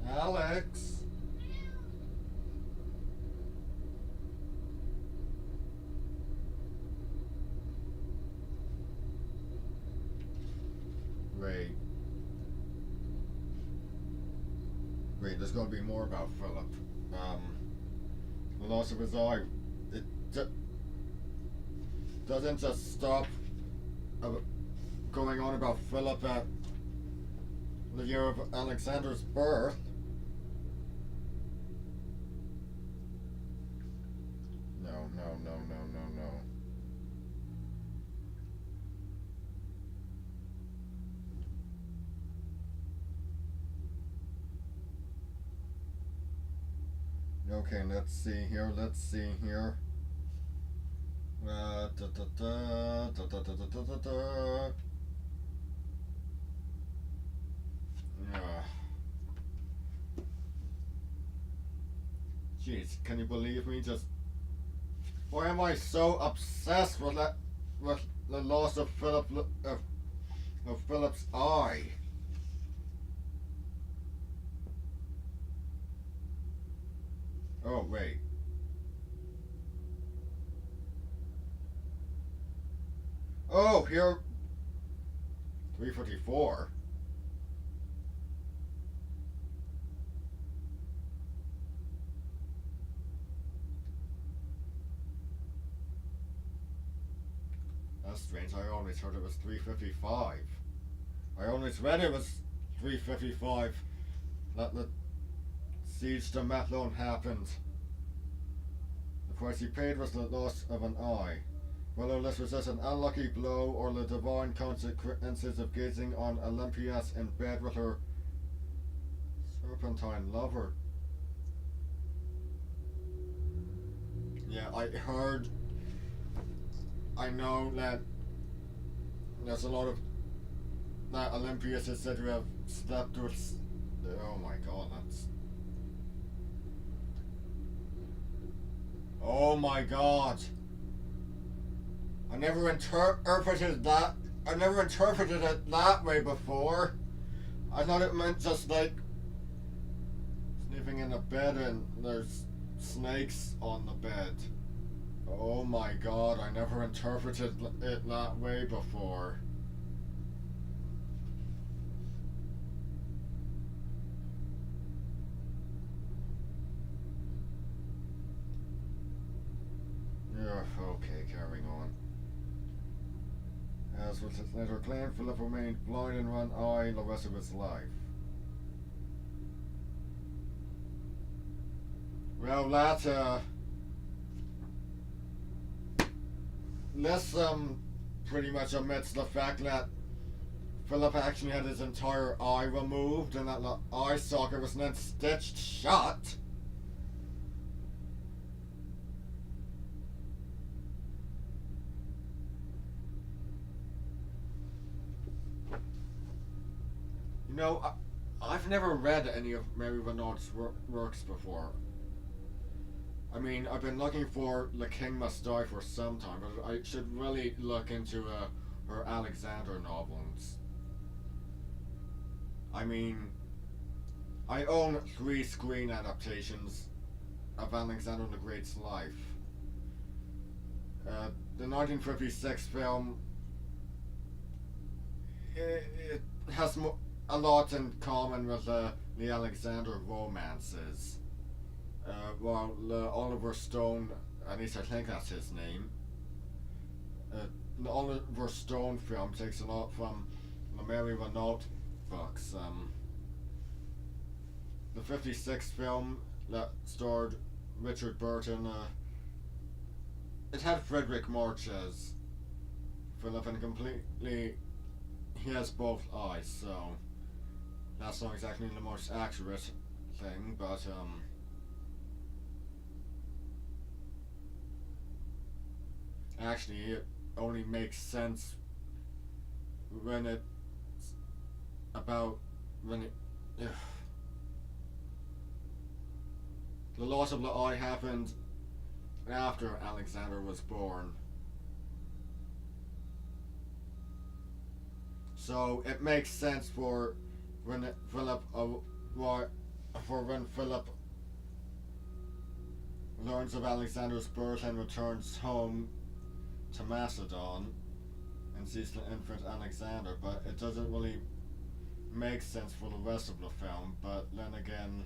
Alex. Wait. Wait, there's gotta be more about Philip. The loss of his eye. It doesn't just stop going on about Philip at the year of Alexander's birth. No, no, no, no, no, no. Okay, let's see here. Let's see here. Da, da, da, da, da, da, da, da, da, da. Jeez, can you believe me? Just why am I so obsessed with that? With the loss of Philip's eye? Oh wait. Oh, here. 354. That's strange. I always heard it was 355. I always read it was 355. That the siege to Mathlone happened. The price he paid was the loss of an eye. Whether this was just an unlucky blow or the divine consequences of gazing on Olympias in bed with her serpentine lover. Yeah, I know that there's a lot of that Olympias is said to have slept with. Oh my god, that's. Oh my god. I never interpreted it that way before. I thought it meant just like sleeping in a bed and there's snakes on the bed. Oh my god, I never interpreted it that way before. Yeah, okay, carrying on. As was his later claim, Philip remained blind in one eye the rest of his life. Well, that, this, pretty much omits the fact that Philip actually had his entire eye removed and that the eye socket was then stitched shut. You know, I've never read any of Mary Renaud's works before. I mean, I've been looking for The King Must Die for some time, but I should really look into her Alexander novels. I mean, I own 3 screen adaptations of Alexander the Great's life. The 1956 film, it has a lot in common with the Alexander romances. While Oliver Stone, at least I think that's his name, the Oliver Stone film takes a lot from the Mary Renaud books. The 56 film that starred Richard Burton, it had Frederick March as Philip, and completely he has both eyes, so that's not exactly the most accurate thing, but actually it only makes sense when it's about when it the loss of the eye happened after Alexander was born, so it makes sense for when Philip for when Philip learns of Alexander's birth and returns home to Macedon and sees the infant Alexander, but it doesn't really make sense for the rest of the film. But then again,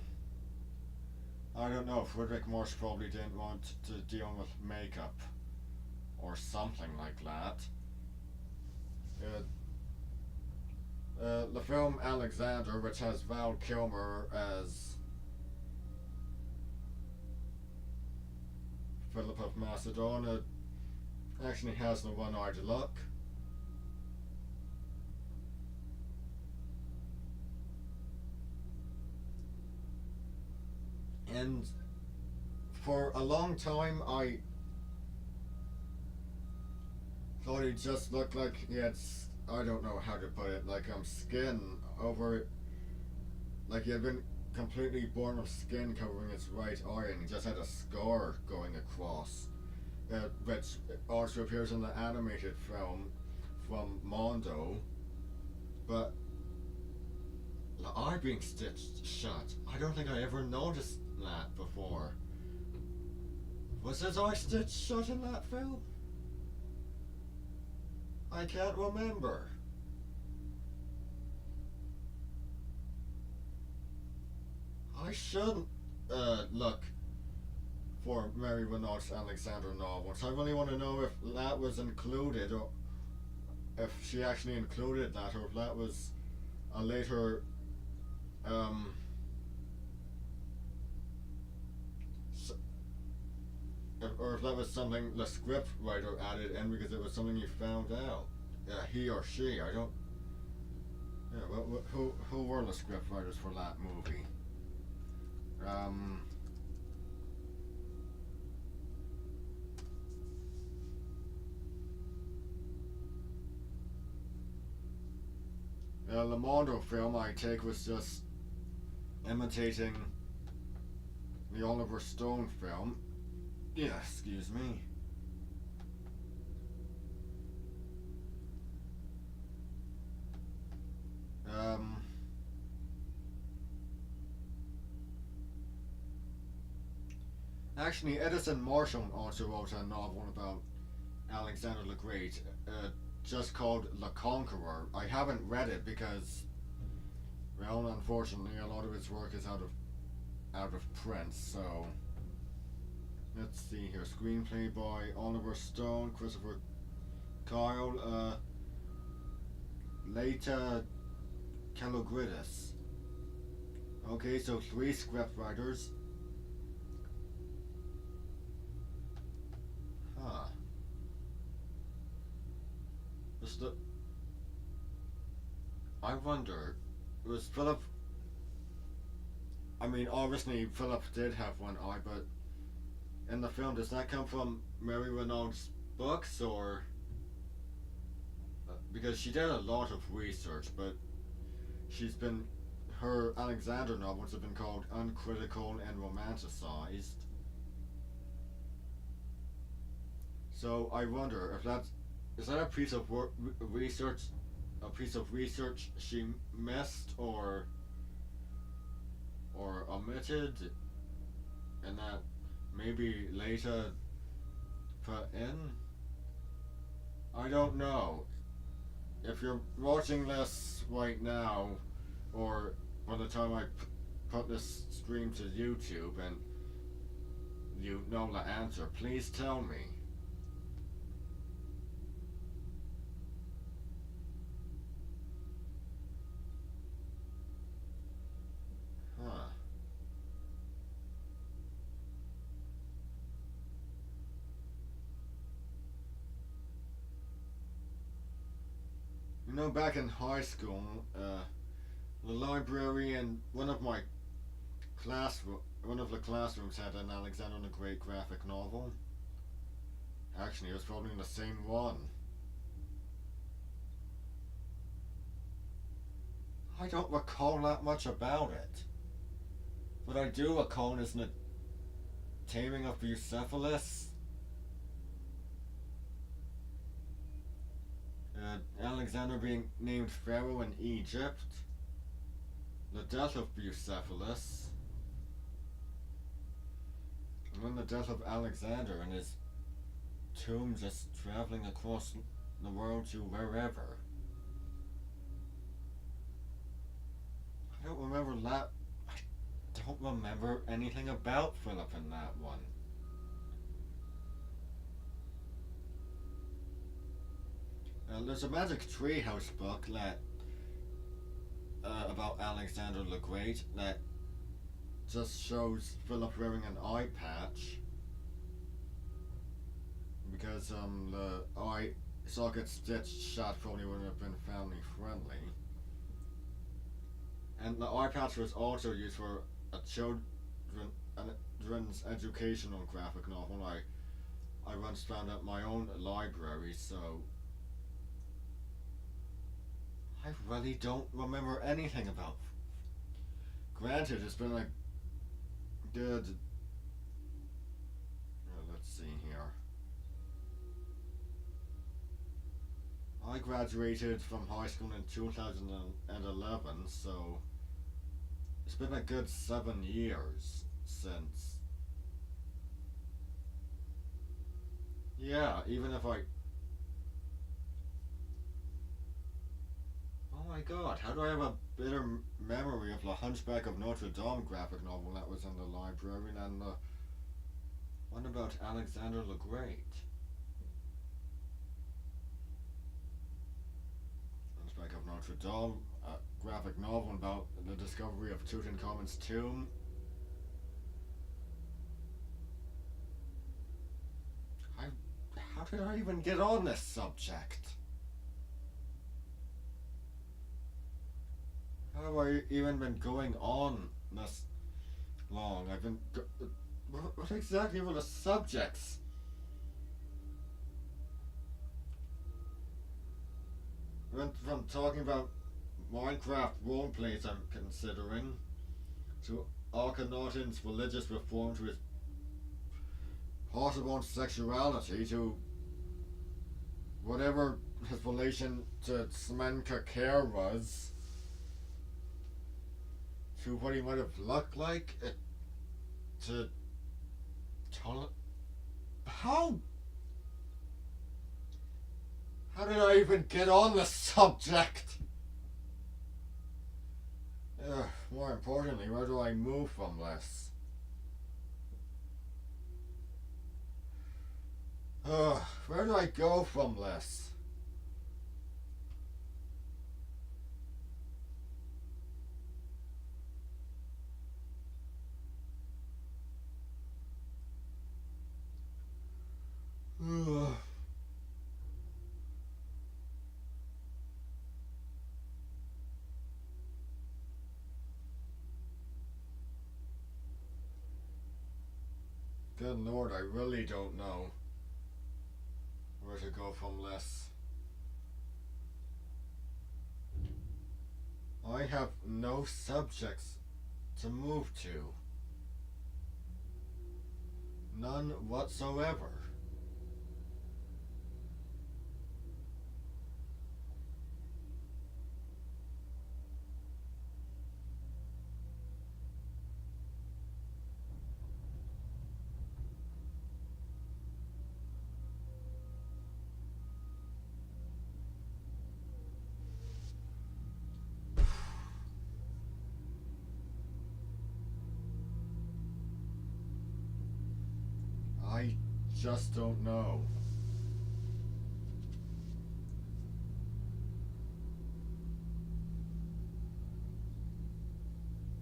I don't know, Friedrich Marsh probably didn't want to deal with makeup or something like that. The film Alexander, which has Val Kilmer as Philip of Macedon, it actually has the one-eyed look. And for a long time I thought he just looked like he had, I don't know how to put it, like skin over, like he had been completely born with skin covering his right eye and he just had a scar going across, which also appears in the animated film from Mondo. But the eye being stitched shut, I don't think I ever noticed that before. Was his eye stitched shut in that film? I can't remember. I should look for Mary Renaud's Alexander novel. So I really want to know if that was included, or if she actually included that, or if that was a later or if that was something the script writer added in because it was something he found out. He or she, I don't. Yeah, who were the script writers for that movie? The Mondo film, I take, was just imitating the Oliver Stone film. Yeah, excuse me. Actually, Edison Marshall also wrote a novel about Alexander the Great, just called The Conqueror. I haven't read it because, well, unfortunately, a lot of his work is out of print. So, let's see here. Screenplay by Oliver Stone, Christopher Kyle, Leta Kalogridis. Okay, so 3 script writers. Huh. I wonder, was Philip, I mean, obviously Philip did have one eye, but in the film, does that come from Mary Renaud's books, or, because she did a lot of research, but her Alexander novels have been called uncritical and romanticized. So I wonder if is that a piece of research, she missed or omitted, and that maybe later put in? I don't know. If you're watching this right now, or by the time I put this stream to YouTube and you know the answer, please tell me. Huh. You know, back in high school, the library in one of the classrooms had an Alexander the Great graphic novel. Actually, it was probably the same one. I don't recall that much about it. What I do recall is the taming of Bucephalus, Alexander being named Pharaoh in Egypt, the death of Bucephalus, And then the death of Alexander and his tomb just traveling across the world to wherever. I don't remember that. I don't remember anything about Philip in that one. There's a Magic Treehouse book that about Alexander the Great that just shows Philip wearing an eye patch because the eye socket stitch shot probably wouldn't have been family friendly. And the eye patch was also used for a children's educational graphic novel I once found at my own library, so I really don't remember anything about. Granted, it's been a good. Let's see here. I graduated from high school in 2011, so it's been a good 7 years since. Yeah, even if I. Oh my god, how do I have a better memory of the Hunchback of Notre Dame graphic novel that was in the library than the one about Alexander the Great? Hunchback of Notre Dame, a graphic novel about the discovery of Tutankhamun's tomb. How did I even get on this subject? How have I even been going on this long? I've been. What exactly were the subjects? Went from talking about Minecraft roleplays I'm considering to Akhenaten's religious reform to his possible sexuality to whatever his relation to Smenka Care was. To what he might have looked like, to how did I even get on the subject? More importantly, where do I move from this? Where do I go from this? Good Lord, I really don't know where to go from this. I have no subjects to move to. None whatsoever. I just don't know.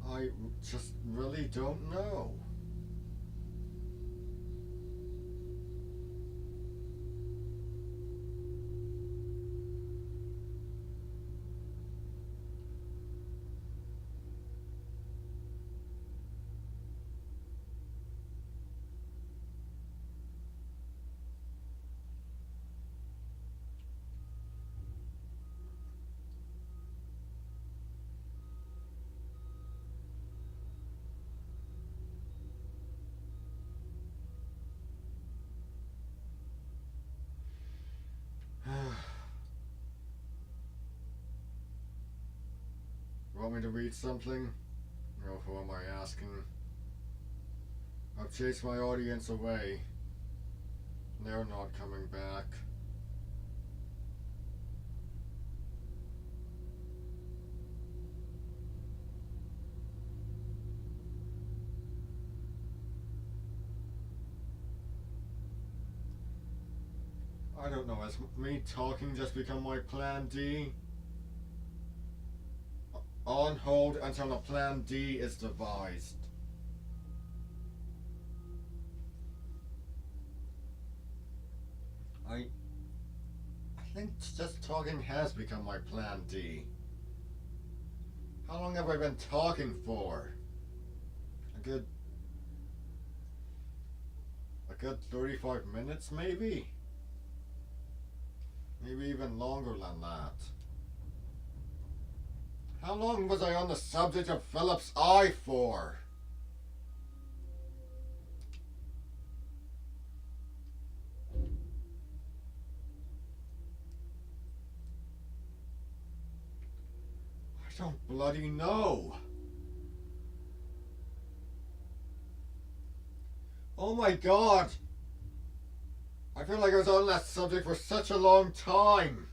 I just really don't know. Want me to read something? Or who am I asking? I've chased my audience away. They're not coming back. I don't know, has me talking just become my plan D? On hold until a plan D is devised. I think just talking has become my plan D. How long have I been talking for? A good 35 minutes maybe? Maybe even longer than that. How long was I on the subject of Philip's eye for? I don't bloody know. Oh my god! I feel like I was on that subject for such a long time.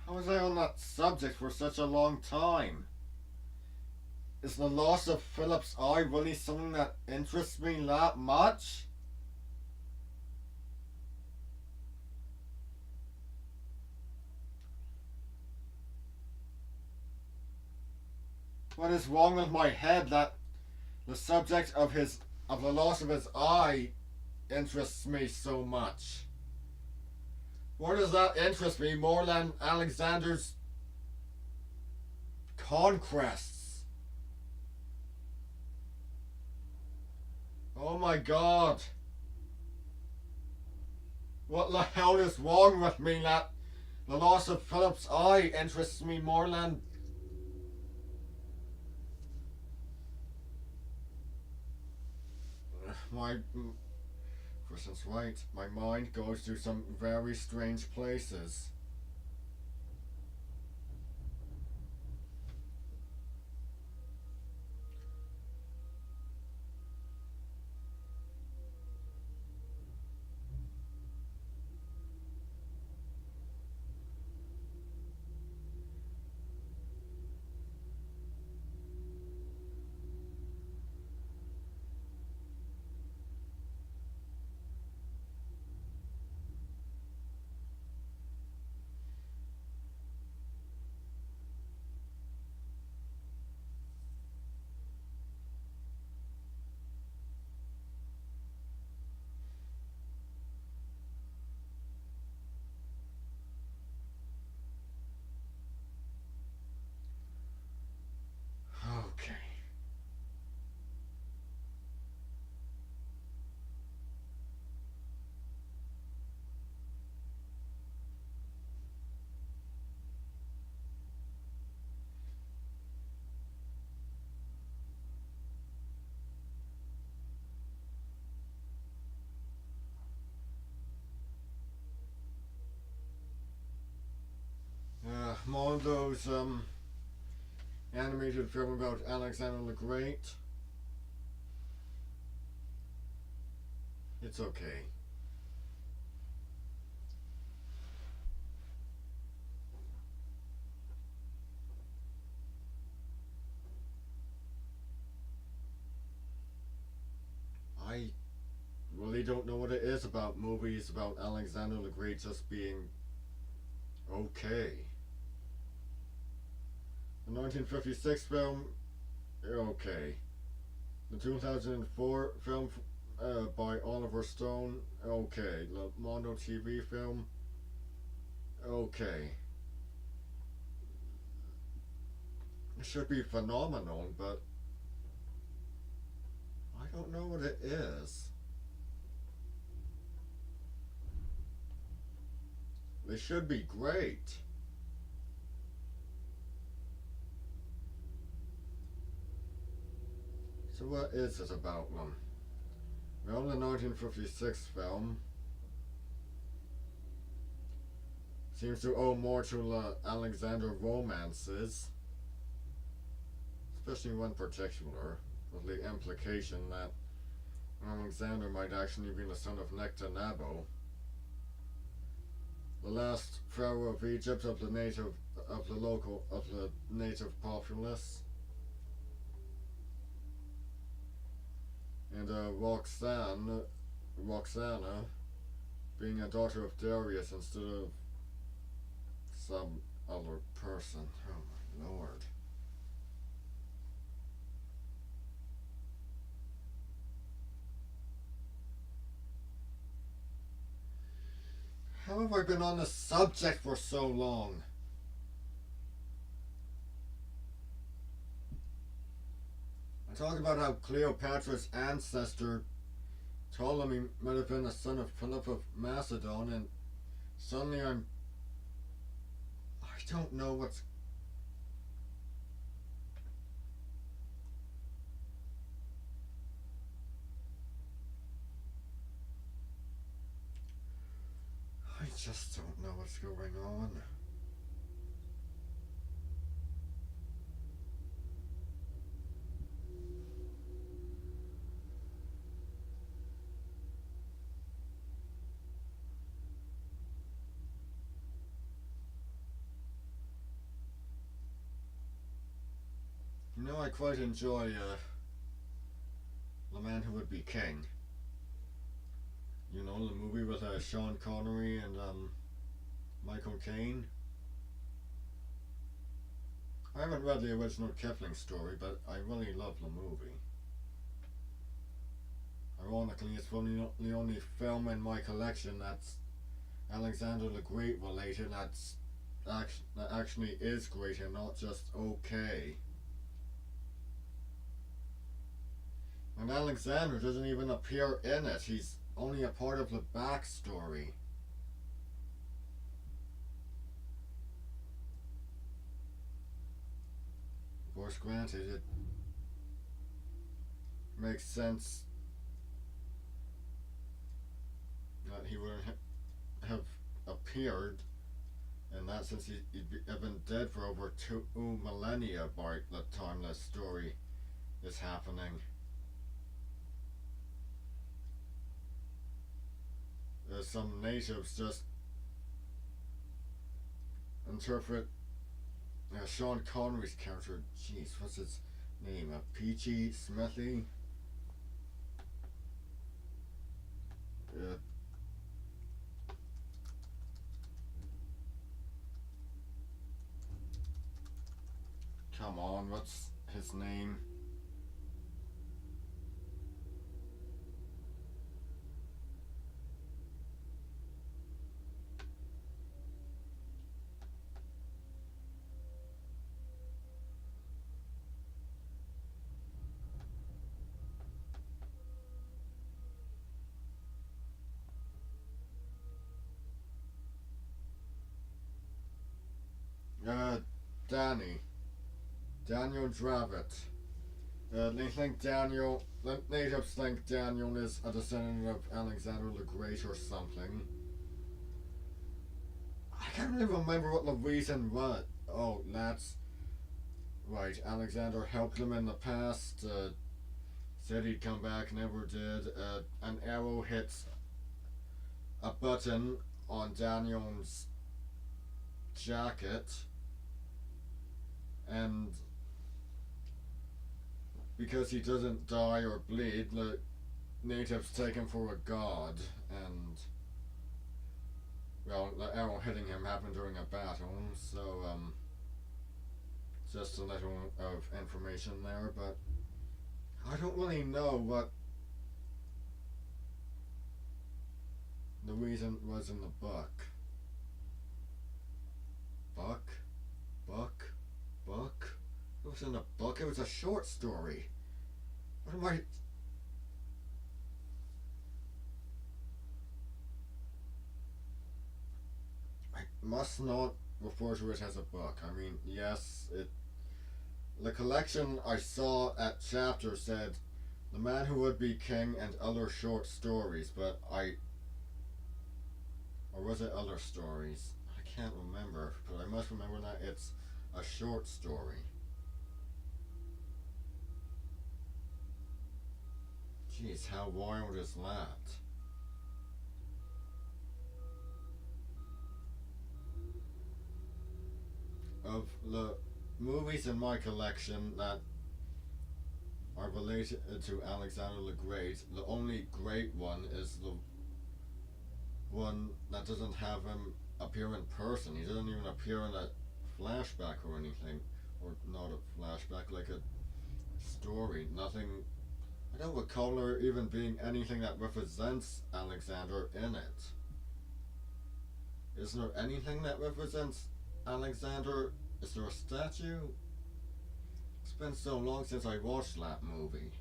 How was I on that subject for such a long time? Is the loss of Philip's eye really something that interests me that much? What is wrong with my head that the subject of the loss of his eye interests me so much? Why does that interest me more than Alexander's conquests? Oh my god. What the hell is wrong with me that the loss of Philip's eye interests me more than... My... Kristen's right. My mind goes to some very strange places. Okay. More of those animated film about Alexander the Great. It's okay. I really don't know what it is about movies about Alexander the Great just being okay. The 1956 film, okay. The 2004 film by Oliver Stone, okay. The Mondo TV film, okay. It should be phenomenal, but I don't know what it is. They should be great. So what is it about them? Well, the 1956 film seems to owe more to the Alexander romances, especially one particular, with the implication that Alexander might actually be the son of Nectanebo, the last pharaoh of Egypt of the native populace, and Roxana being a daughter of Darius instead of some other person. Oh my lord. How have I been on this subject for so long? I talk about how Cleopatra's ancestor, Ptolemy, might have been a son of Philip of Macedon, and suddenly I don't know what's. I just don't know what's going on. You know, I quite enjoy The Man Who Would Be King. You know, the movie with Sean Connery and Michael Caine. I haven't read the original Kipling story, but I really love the movie. Ironically, it's probably not the only film in my collection that's Alexander the Great related that actually is great and not just okay. And Alexander doesn't even appear in it. He's only a part of the backstory. Of course, granted, it makes sense that he wouldn't have appeared in that, since he'd have been dead for over 2 millennia by the time this story is happening. Some natives just interpret Sean Connery's character. Jeez, what's his name? Peachy Smithy? Come on, what's his name? Daniel Dravit. They think the natives think Daniel is a descendant of Alexander the Great or something. I can't really remember what the reason was. Oh, that's right. Alexander helped him in the past. Said he'd come back, never did. An arrow hits a button on Daniel's jacket, and because he doesn't die or bleed, the natives take him for a god, and well, the arrow hitting him happened during a battle, so just a little of information there, but I don't really know what the reason was in the book. Book? It was in a book. It was a short story. What am I must not refer to it as a book. I mean, yes, it. The collection I saw at Chapter said The Man Who Would Be King and other short stories, but I. Or was it other stories? I can't remember, but I must remember that it's a short story. Jeez, how wild is that? Of the movies in my collection that are related to Alexander the Great, the only great one is the one that doesn't have him appear in person. He doesn't even appear in a flashback or anything. Or not a flashback, like a story. Nothing. I don't recall there even being anything that represents Alexander in it. Is there anything that represents Alexander? Is there a statue? It's been so long since I watched that movie.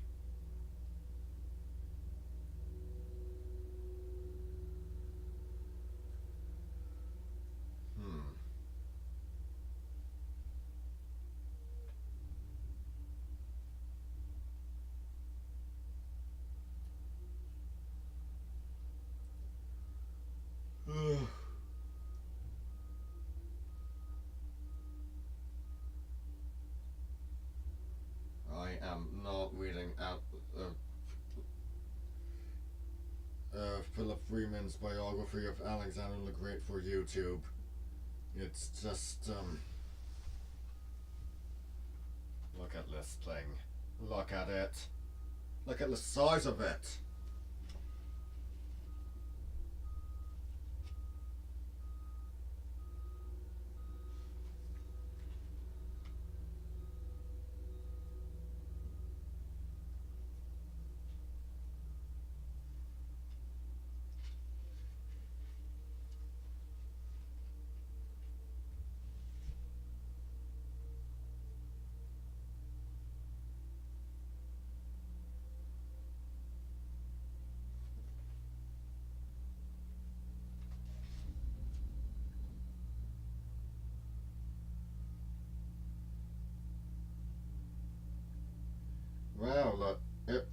I am not reading out Philip Freeman's biography of Alexander the Great for YouTube. It's just, look at this thing. Look at it. Look at the size of it. Wow,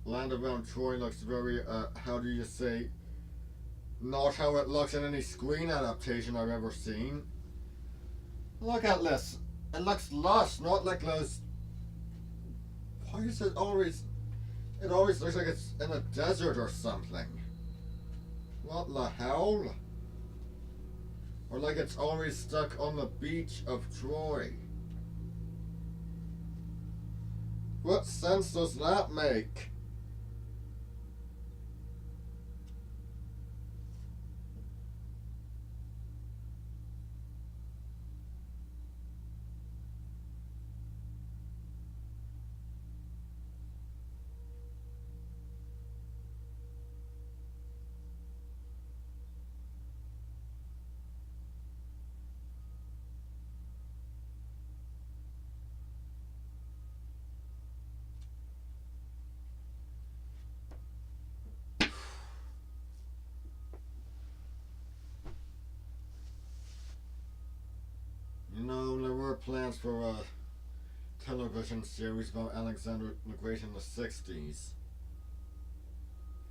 Land Around Troy looks very, how do you say, not how it looks in any screen adaptation I've ever seen. Look at this. It looks lush, not like those. Why is it always. It always looks like it's in a desert or something. What the hell? Or like it's always stuck on the beach of Troy. What sense does that make? You know, there were plans for a television series about Alexander the Great in the 60s.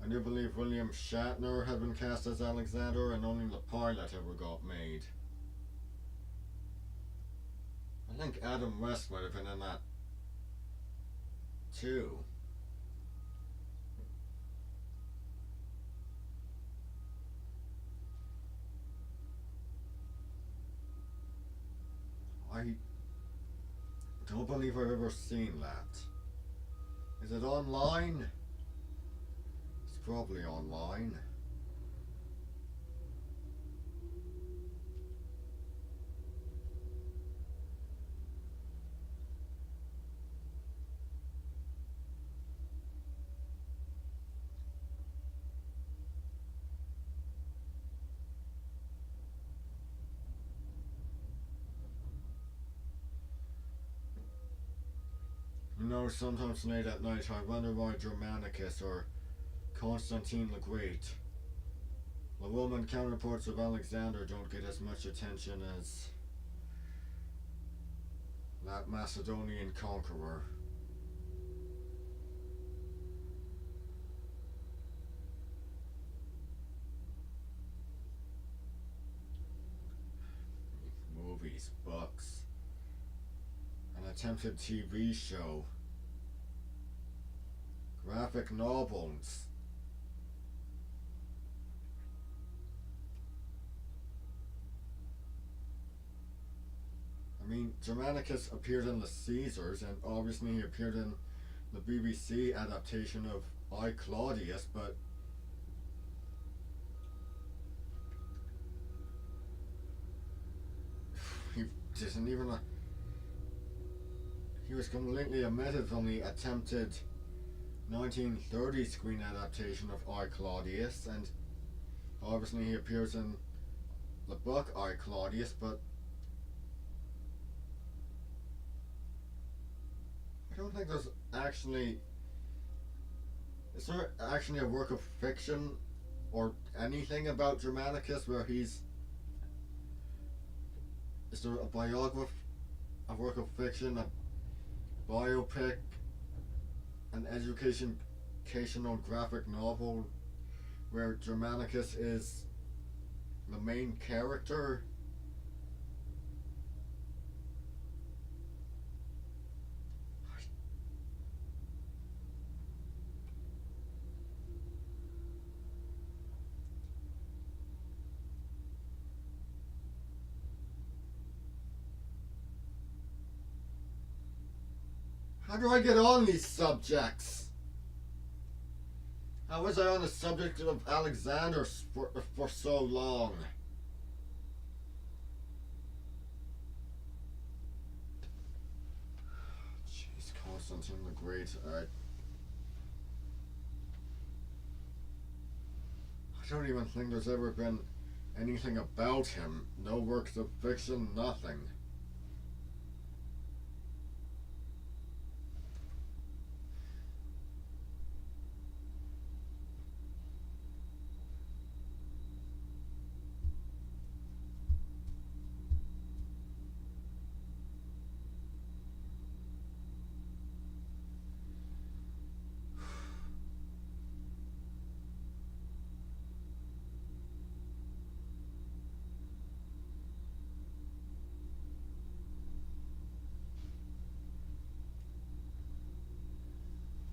I do believe William Shatner had been cast as Alexander, and only the pilot ever got made. I think Adam West might have been in that too. I don't believe I've ever seen that. Is it online? It's probably online. You know, sometimes late at night I wonder why Germanicus or Constantine the Great the Roman counterparts of Alexander don't get as much attention as that Macedonian conqueror. Movies, books, an attempted TV show, graphic novels. I mean, Germanicus appeared in the Caesars, and obviously he appeared in the BBC adaptation of I, Claudius, but he didn't even. He was completely omitted from the attempted 1930 screen adaptation of I, Claudius, and obviously he appears in the book I, Claudius, but I don't think there's actually. Is there actually a work of fiction or anything about Germanicus where he's. Is there a biography, a work of fiction, a biopic, an educational graphic novel where Germanicus is the main character? How do I get on these subjects? How was I on the subject of Alexander for so long? Jeez, Constantine the Great. I don't even think there's ever been anything about him. No works of fiction, nothing.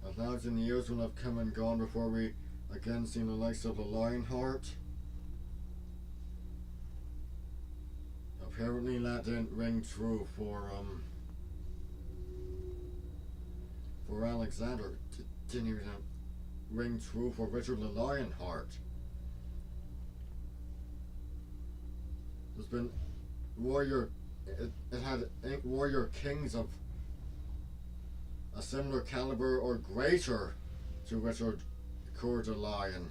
A thousand years will have come and gone before we again see the likes of the Lionheart. Apparently that didn't ring true for Alexander. Didn't even ring true for Richard the Lionheart. There's been it had warrior kings of a similar caliber or greater to Richard Coeur de Lion.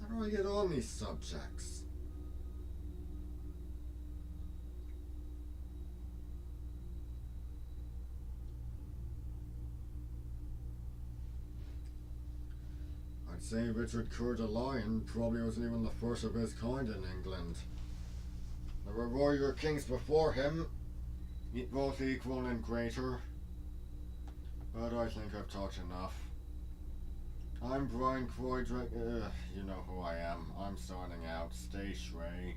How do I get on these subjects? I'd say Richard Coeur de Lion probably wasn't even the first of his kind in England. There were warrior kings before him, both equal and greater. But I think I've talked enough. I'm Brian Croydrick. You know who I am. I'm signing out. Stay Shrey.